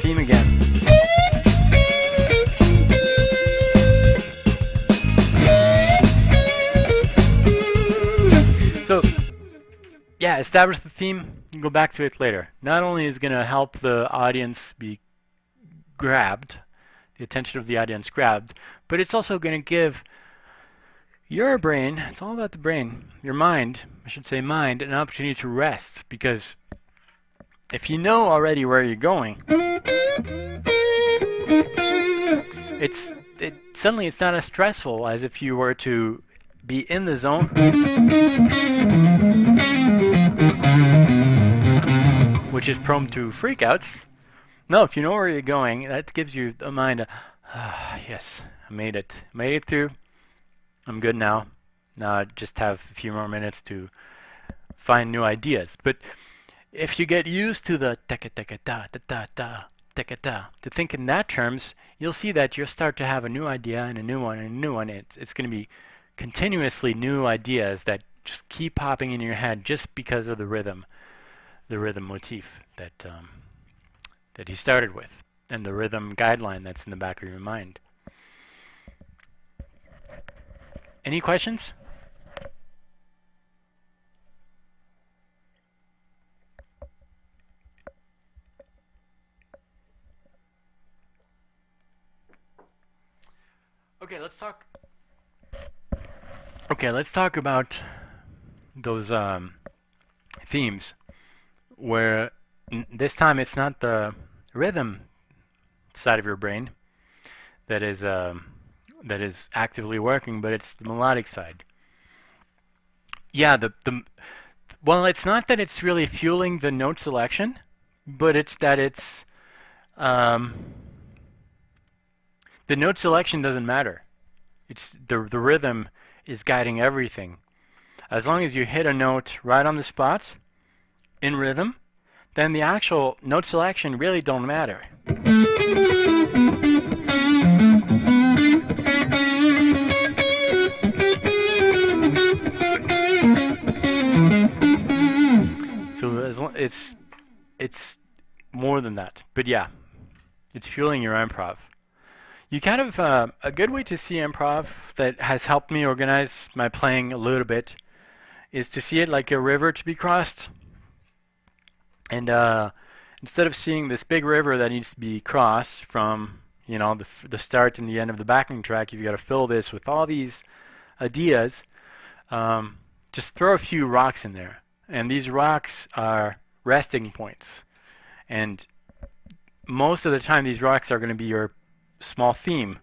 Theme again. So, yeah, establish the theme and go back to it later. Not only is it going to help the audience be grabbed, the attention of the audience grabbed, but it's also going to give your brain, it's all about the brain, your mind, I should say mind, an opportunity to rest, because if you know already where you're going, suddenly it's not as stressful as if you were to be in the zone, which is prone to freakouts. No, if you know where you're going, that gives you a mind. Yes, I made it. Made it through. I'm good now. Now I just have a few more minutes to find new ideas. But if you get used to the taka taka da da da da taka da to think in that terms, you'll see that you'll start to have a new idea and a new one and a new one. It's going to be continuously new ideas that just keep popping in your head just because of the rhythm motif that he started with, and the rhythm guideline that's in the back of your mind. Any questions? Okay, let's talk. Okay, let's talk about those themes where this time it's not the rhythm side of your brain that is actively working, but it's the melodic side. Yeah, the well, it's not that it's really fueling the note selection, but it's that it's um, the note selection doesn't matter. It's the rhythm is guiding everything. As long as you hit a note right on the spot in rhythm, then the actual note selection really don't matter. So it's more than that. But yeah, it's fueling your improv. You kind of a good way to see improv that has helped me organize my playing a little bit is to see it like a river to be crossed. And instead of seeing this big river that needs to be crossed from, you know, the start and the end of the backing track, you've got to fill this with all these ideas. Just throw a few rocks in there, and these rocks are resting points. And most of the time, these rocks are going to be your small theme,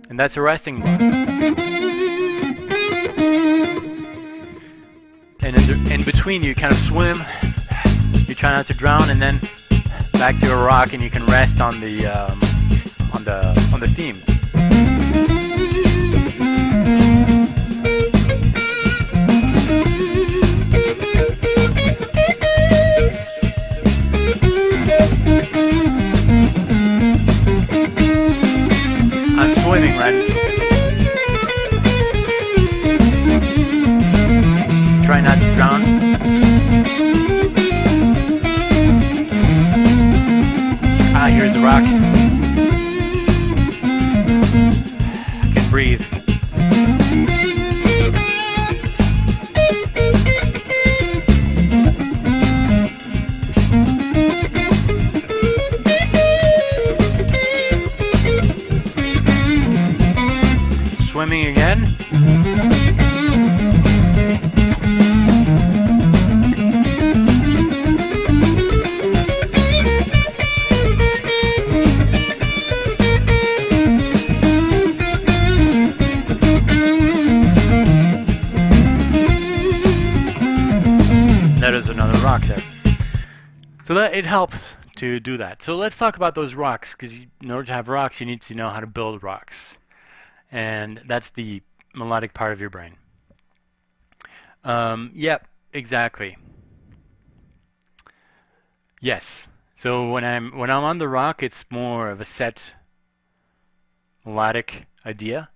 and that's a resting block. And in between, you kind of swim. You try not to drown, and then back to a rock, and you can rest on the theme. I'm swimming, right? Try not to drown. Ah, here's a rock. I can breathe. Swimming again. That is another rock there. So that it helps to do that. So let's talk about those rocks, because in order to have rocks, you need to know how to build rocks. And that's the melodic part of your brain. Yep, exactly. Yes. So when I'm on the rock, it's more of a set melodic idea,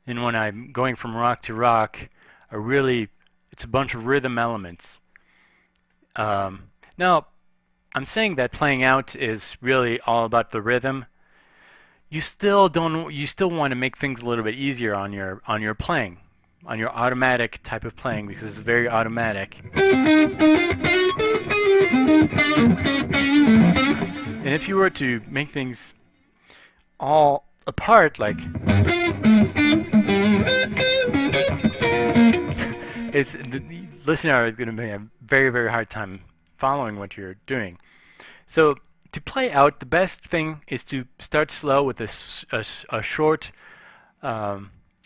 and when I'm going from rock to rock, it's a bunch of rhythm elements. Now, I'm saying that playing out is really all about the rhythm. You still want to make things a little bit easier on your playing, on your automatic type of playing, because it's very automatic. And if you were to make things all apart, like the listener is going to have a very, very hard time following what you're doing. So to play out, the best thing is to start slow with a short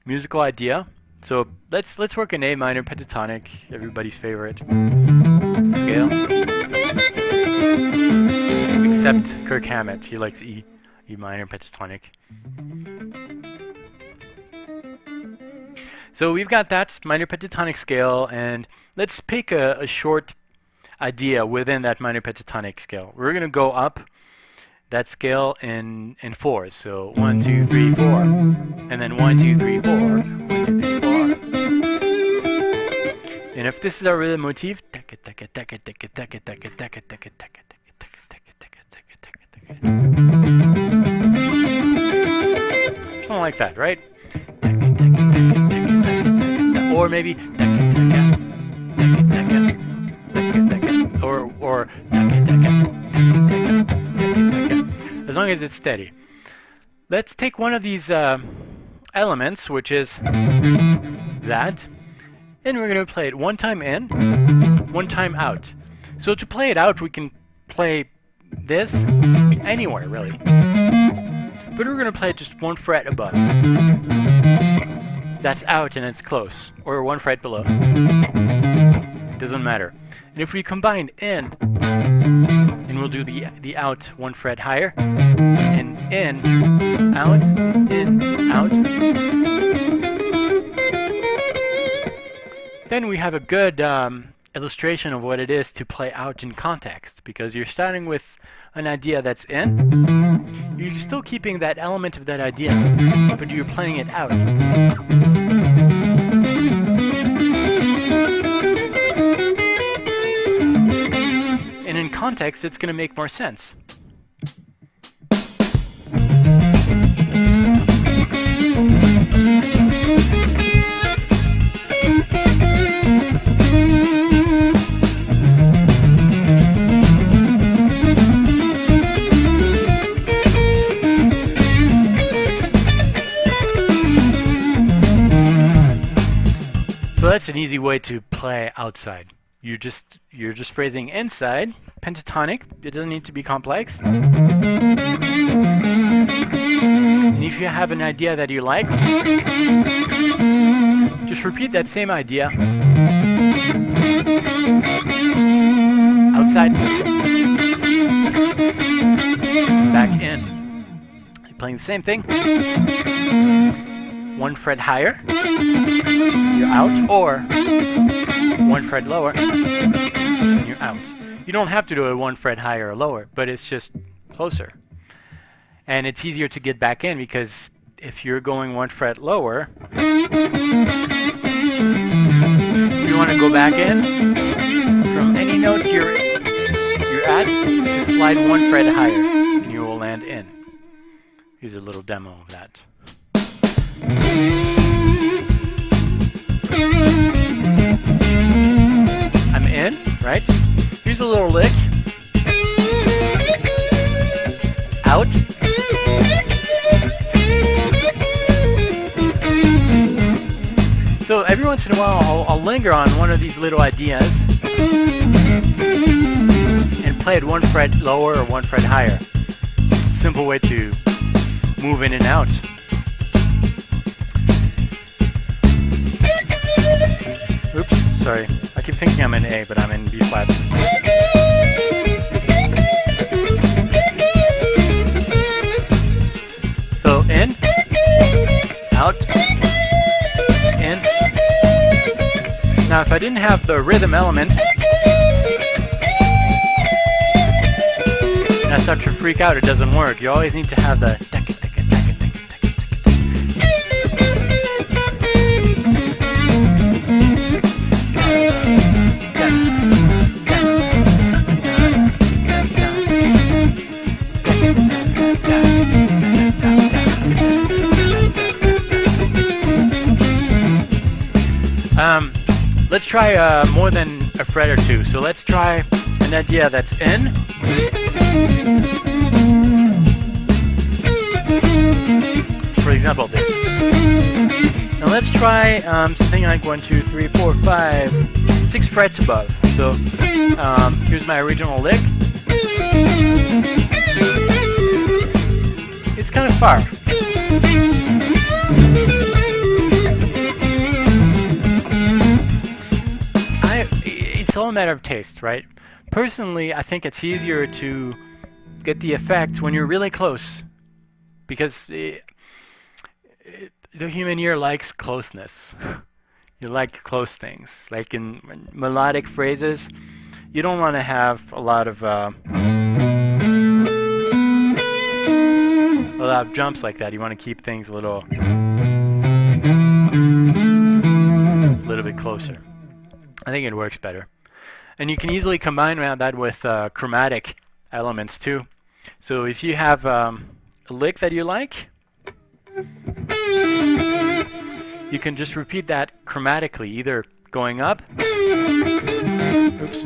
musical idea. So let's work an A minor pentatonic, everybody's favorite scale. except Kirk Hammett. He likes E minor pentatonic. So we've got that minor pentatonic scale, and let's pick a short idea within that minor pentatonic scale. We're going to go up that scale in fours. So 1, 2, 3, 4, and then 1, 2, 3, 4, 1, 2, 3, 4. And if this is our rhythm motif, something like that, right? Or maybe or as long as it's steady. Let's take one of these elements, which is that, and we're going to play it one time in, one time out. So to play it out, we can play this anywhere, really. But we're going to play it just one fret above. That's out and it's close, or one fret below. It doesn't matter. And if we combine in, and we'll do the out one fret higher, and in, out, then we have a good illustration of what it is to play out in context, because you're starting with an idea that's in, you're still keeping that element of that idea, but you're playing it out. And in context, it's going to make more sense. So that's an easy way to play outside. You're just phrasing inside, pentatonic. It doesn't need to be complex. And if you have an idea that you like, just repeat that same idea outside, back in. You're playing the same thing. One fret higher, you're out, or one fret lower, and you're out. You don't have to do it one fret higher or lower, but it's just closer. And it's easier to get back in, because if you're going one fret lower, if you want to go back in, from any note you're at, just slide one fret higher, and you will land in. Here's a little demo of that. I'm in, right? Here's a little lick. Out. So every once in a while I'll linger on one of these little ideas and play it one fret lower or one fret higher. Simple way to move in and out. Oops, sorry. I keep thinking I'm in A, but I'm in B flat. So in, out, in. Now if I didn't have the rhythm element, and I start to freak out, it doesn't work. You always need to have the let's try more than a fret or two. So let's try an idea that's in. For example, this. Now let's try something like 1, 2, 3, 4, 5, 6 frets above. So here's my original lick. It's kind of far. It's all a matter of taste, right? Personally, I think it's easier to get the effect when you're really close, because the human ear likes closeness. You like close things. Like in melodic phrases, you don't want to have a lot of jumps like that. You want to keep things a little bit closer. I think it works better. And you can easily combine that with chromatic elements too. So if you have a lick that you like, you can just repeat that chromatically, either going up, oops,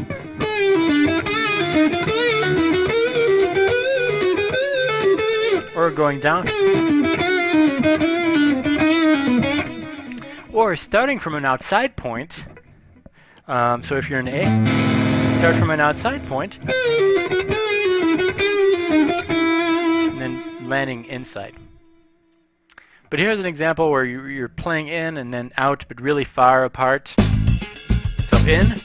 or going down, or starting from an outside point. So if you're in A, start from an outside point, and then landing inside. But here's an example where you're playing in and then out, but really far apart. So in, a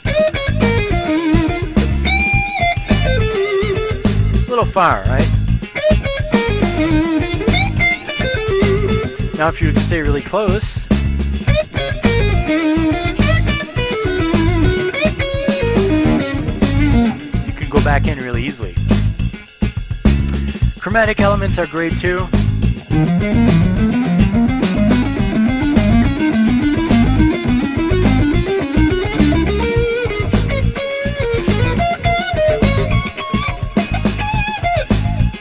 little far, right? Now if you stay really close, you can go back in really easily. Chromatic elements are great too.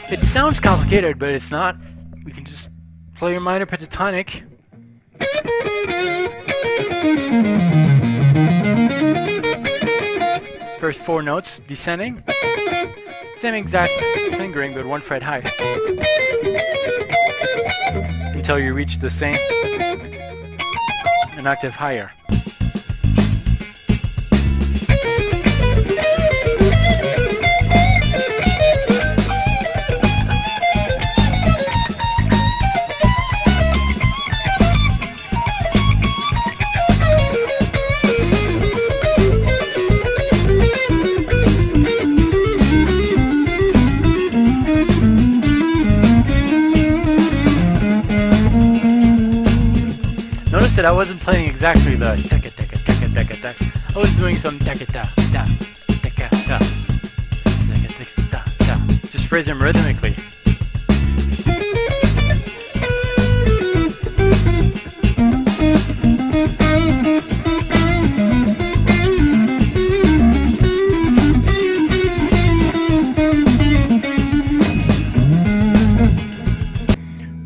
It sounds complicated, but it's not. We can just play your minor pentatonic. First 4 notes descending. Same exact fingering, but 1 fret high. Until you reach the same, an octave higher. Notice that I wasn't playing exactly the taka taka taka taka taka. I was doing some taka ta ta taka ta taka taka ta ta. Just phrase them rhythmically.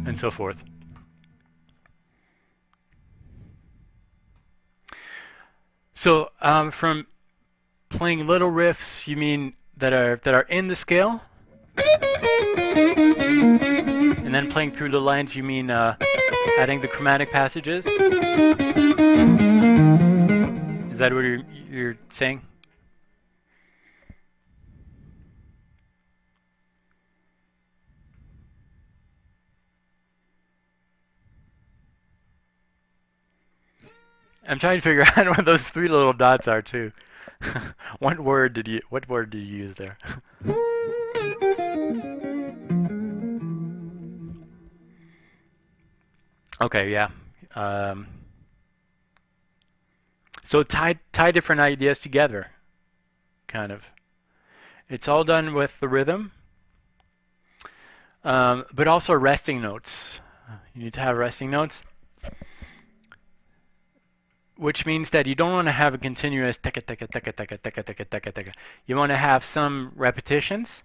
And so forth. So from playing little riffs, you mean that are in the scale, and then playing through the lines, you mean adding the chromatic passages? Is that what you're saying? I'm trying to figure out what those 3 little dots are too. What word did you use there? Okay, yeah. So tie different ideas together, kind of. It's all done with the rhythm, but also resting notes. You need to have resting notes, which means that you don't want to have a continuous taka taka taka taka taka taka taka taka. You want to have some repetitions,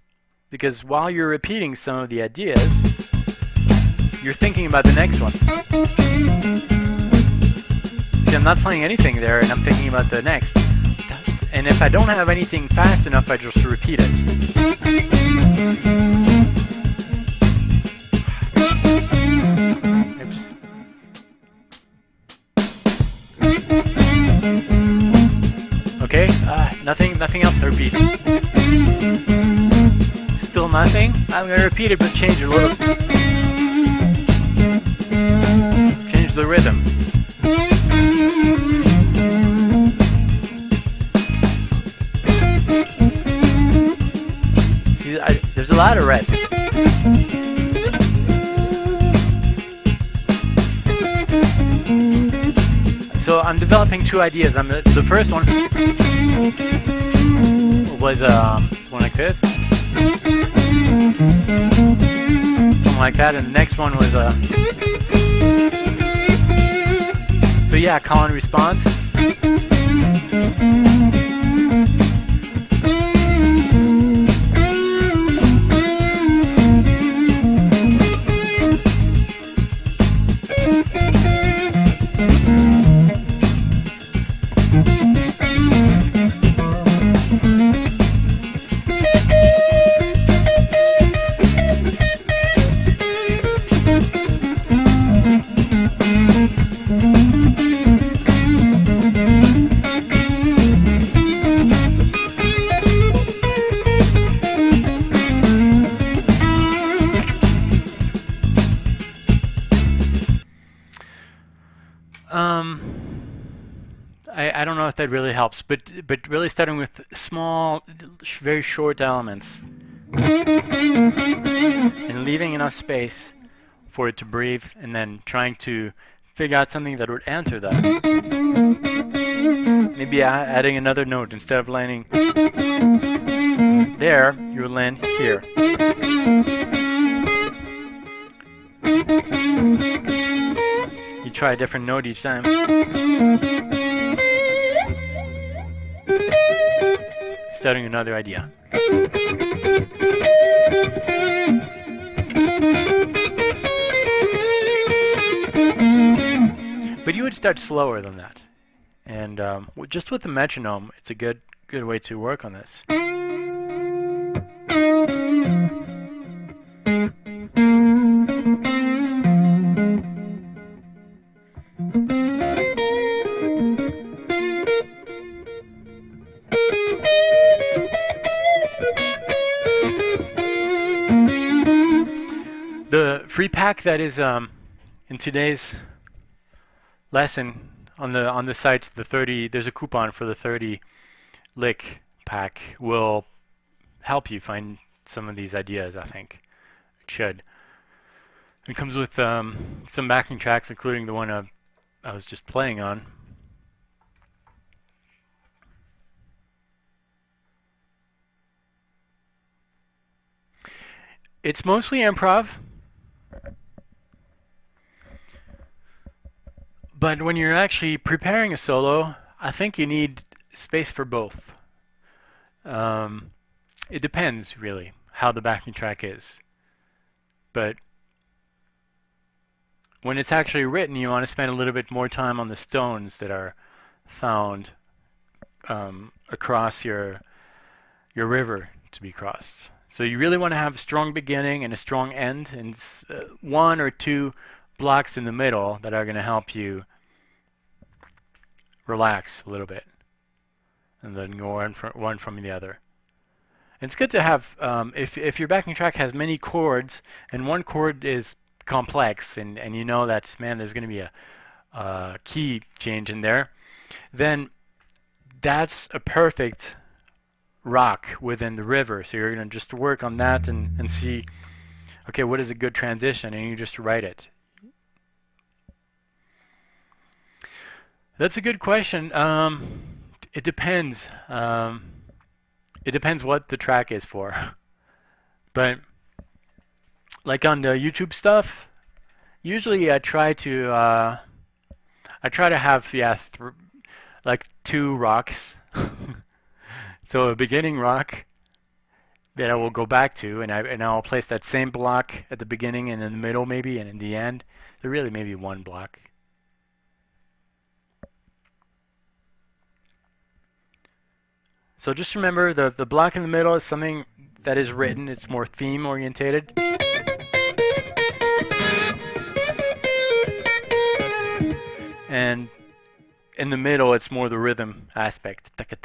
because while you're repeating some of the ideas, you're thinking about the next one. See, I'm not playing anything there, and I'm thinking about the next. And if I don't have anything fast enough, I just repeat it. Oops. Okay, nothing else to repeat. Still nothing? I'm going to repeat it, but change a little. Change the rhythm. See, there's a lot of red. I'm developing two ideas. The first one was one like this, something like that, and the next one was so yeah, call and response. I don't know if that really helps, but really starting with small, very short elements and leaving enough space for it to breathe, and then trying to figure out something that would answer that. Maybe adding another note. Instead of landing there, you would land here. You try a different note each time. Starting another idea. But you would start slower than that. And just with the metronome, it's a good way to work on this. The free pack that is in today's lesson on the site, there's a coupon for the 30 lick pack, will help you find some of these ideas. I think it should. It comes with some backing tracks, including the one I was just playing on. It's mostly improv. But when you're actually preparing a solo, I think you need space for both. It depends, really, how the backing track is. But when it's actually written, you want to spend a little bit more time on the stones that are found across your river to be crossed. So you really want to have a strong beginning and a strong end, and one or two blocks in the middle that are going to help you relax a little bit, and then go one from the other. And it's good to have, if your backing track has many chords and one chord is complex, and you know that, man, there's going to be a key change in there, then that's a perfect rock within the river. So you're going to just work on that and see, okay, what is a good transition, and you just write it. That's a good question. It depends. It depends what the track is for. But like on the YouTube stuff, usually I try to have like two rocks. So a beginning rock that I will go back to, and I'll place that same block at the beginning and in the middle maybe, and in the end. So really maybe one block. So just remember, the block in the middle is something that is written. It's more theme orientated. And in the middle, it's more the rhythm aspect. That kind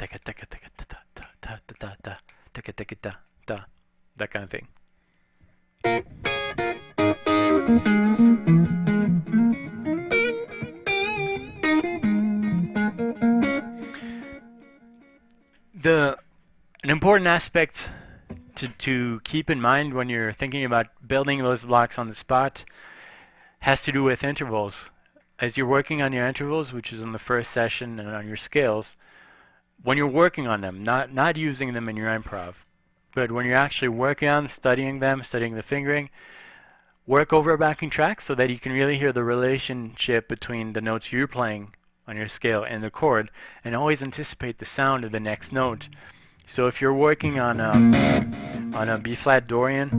of thing. An important aspect to keep in mind when you're thinking about building those blocks on the spot has to do with intervals. as you're working on your intervals, which is in the first session, and on your scales, when you're working on them, not using them in your improv, but when you're actually working on studying them, studying the fingering, work over a backing track so that you can really hear the relationship between the notes you're playing on your scale and the chord, and always anticipate the sound of the next note. So if you're working on a B flat Dorian,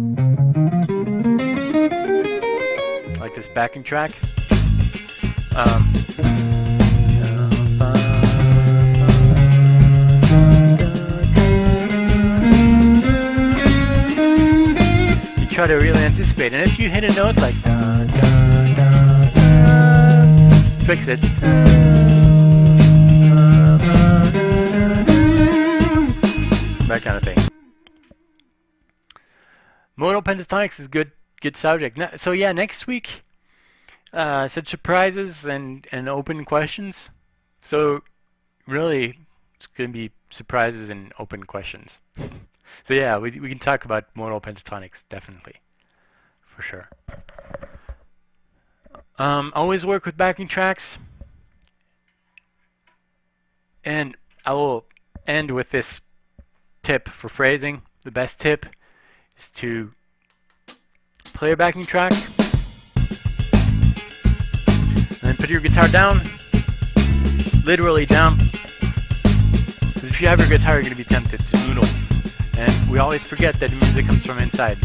like this backing track, you try to really anticipate, and if you hit a note like da, da, da, da, fix it. That kind of thing. Modal pentatonics is good subject. So yeah, next week I said surprises and open questions. So really, it's going to be surprises and open questions. So yeah, we can talk about modal pentatonics, definitely, for sure. Always work with backing tracks, and I will end with this tip for phrasing. The best tip is to play a backing track, and then put your guitar down, literally down. Because if you have your guitar, you're going to be tempted to noodle. And we always forget that music comes from inside.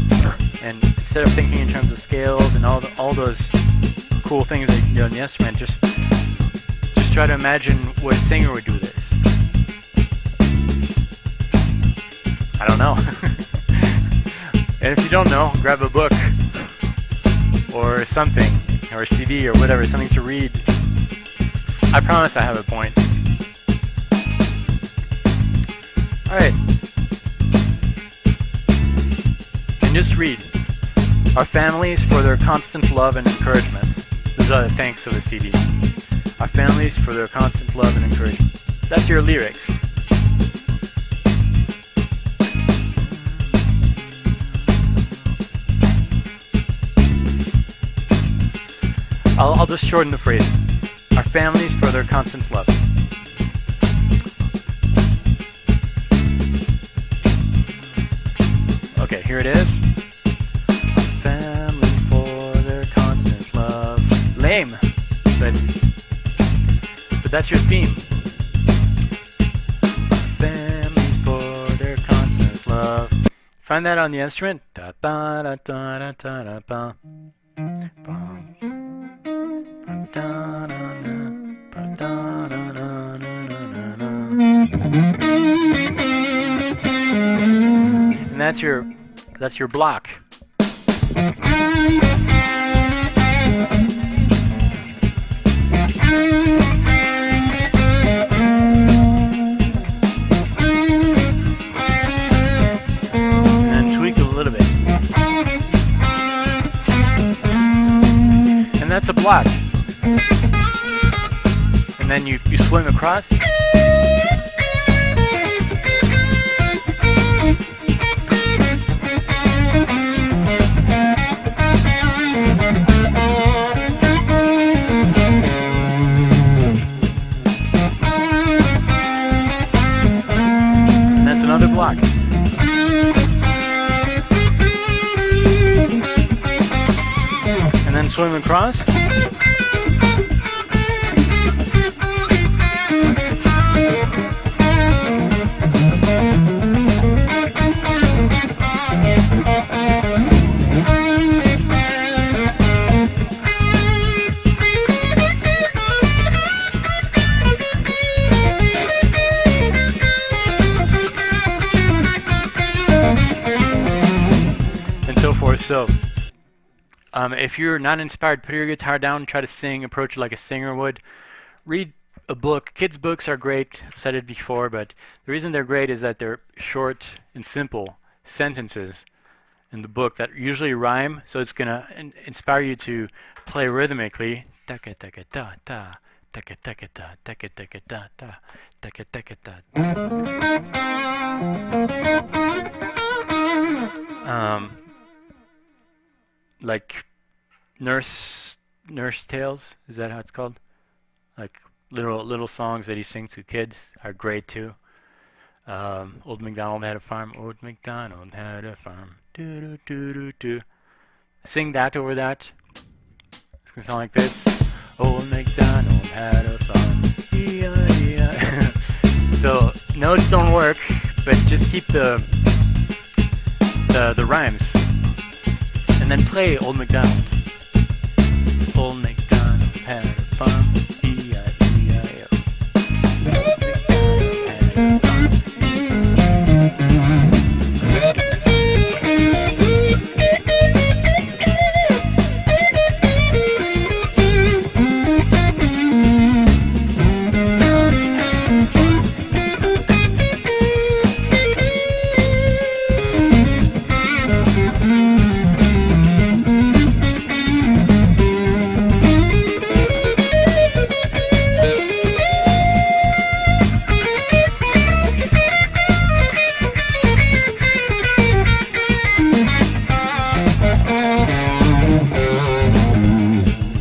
And instead of thinking in terms of scales and all those cool things that you can do on the instrument, just try to imagine what a singer would do this. I don't know. And if you don't know, grab a book or something, or a CD or whatever, something to read. I promise I have a point. Alright. And just read. Our families for their constant love and encouragement. Those are the thanks of the CD. Our families for their constant love and encouragement. That's your lyrics. I'll just shorten the phrase. Our families for their constant love. Okay, here it is. Family for their constant love. Lame, but that's your theme. Families for their constant love. Find that on the instrument. Da da da da da da da. And that's your block. And tweak a little bit. And that's a block. And then you swing across. And that's another block. And then swing across. So, if you're not inspired, put your guitar down, try to sing, approach it like a singer would. Read a book. Kids' books are great, I've said it before, but the reason they're great is that they're short and simple sentences in the book that usually rhyme, so it's going to inspire you to play rhythmically. Taka taka da da, taka taka da, taka taka da da, taka taka da. Like Nurse nurse tales. Is that how it's called? Like little songs that he sings to kids are great too. Old MacDonald had a farm. Old MacDonald had a farm. Do do do do do. Sing that over that. It's gonna sound like this. Old MacDonald had a farm. E-I-E-I. So notes don't work, but just keep the rhymes, and then play Old MacDonald. Old MacDonald had a farm. E-I-E-I-O. Old MacDonald had a farm.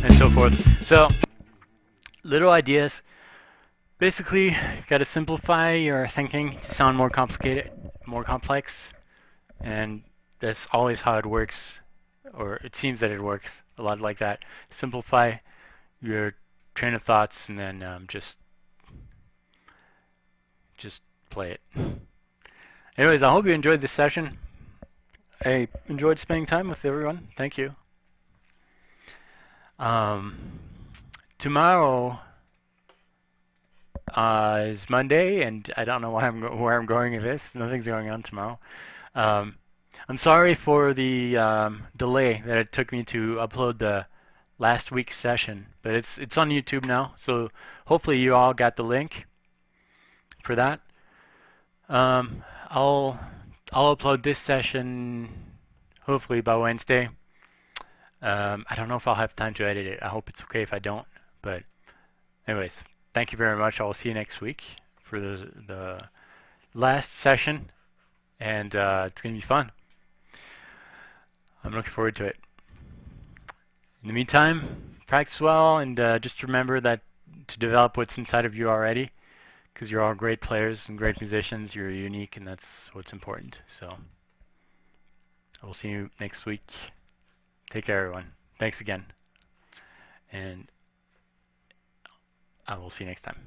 And so forth. So, little ideas. Basically, got to simplify your thinking to sound more complicated, more complex, and that's always how it works, or it seems that it works a lot like that. Simplify your train of thoughts, and then just play it. Anyways, I hope you enjoyed this session. I enjoyed spending time with everyone. Thank you. Um, Tomorrow is Monday, and I don't know where I'm going with this. Nothing's going on tomorrow. Um, I'm sorry for the delay that it took me to upload the last week's session, but it's on YouTube now, so hopefully you all got the link for that. Um, I'll I'll upload this session hopefully by Wednesday. I don't know if I'll have time to edit it. I hope it's okay if I don't. But anyways, thank you very much. I'll see you next week for the last session, and it's gonna be fun. I'm looking forward to it. In the meantime, practice well, and just remember that to develop what's inside of you already, because you're all great players and great musicians. You're unique, and that's what's important. So I will see you next week. Take care, everyone. Thanks again, and I will see you next time.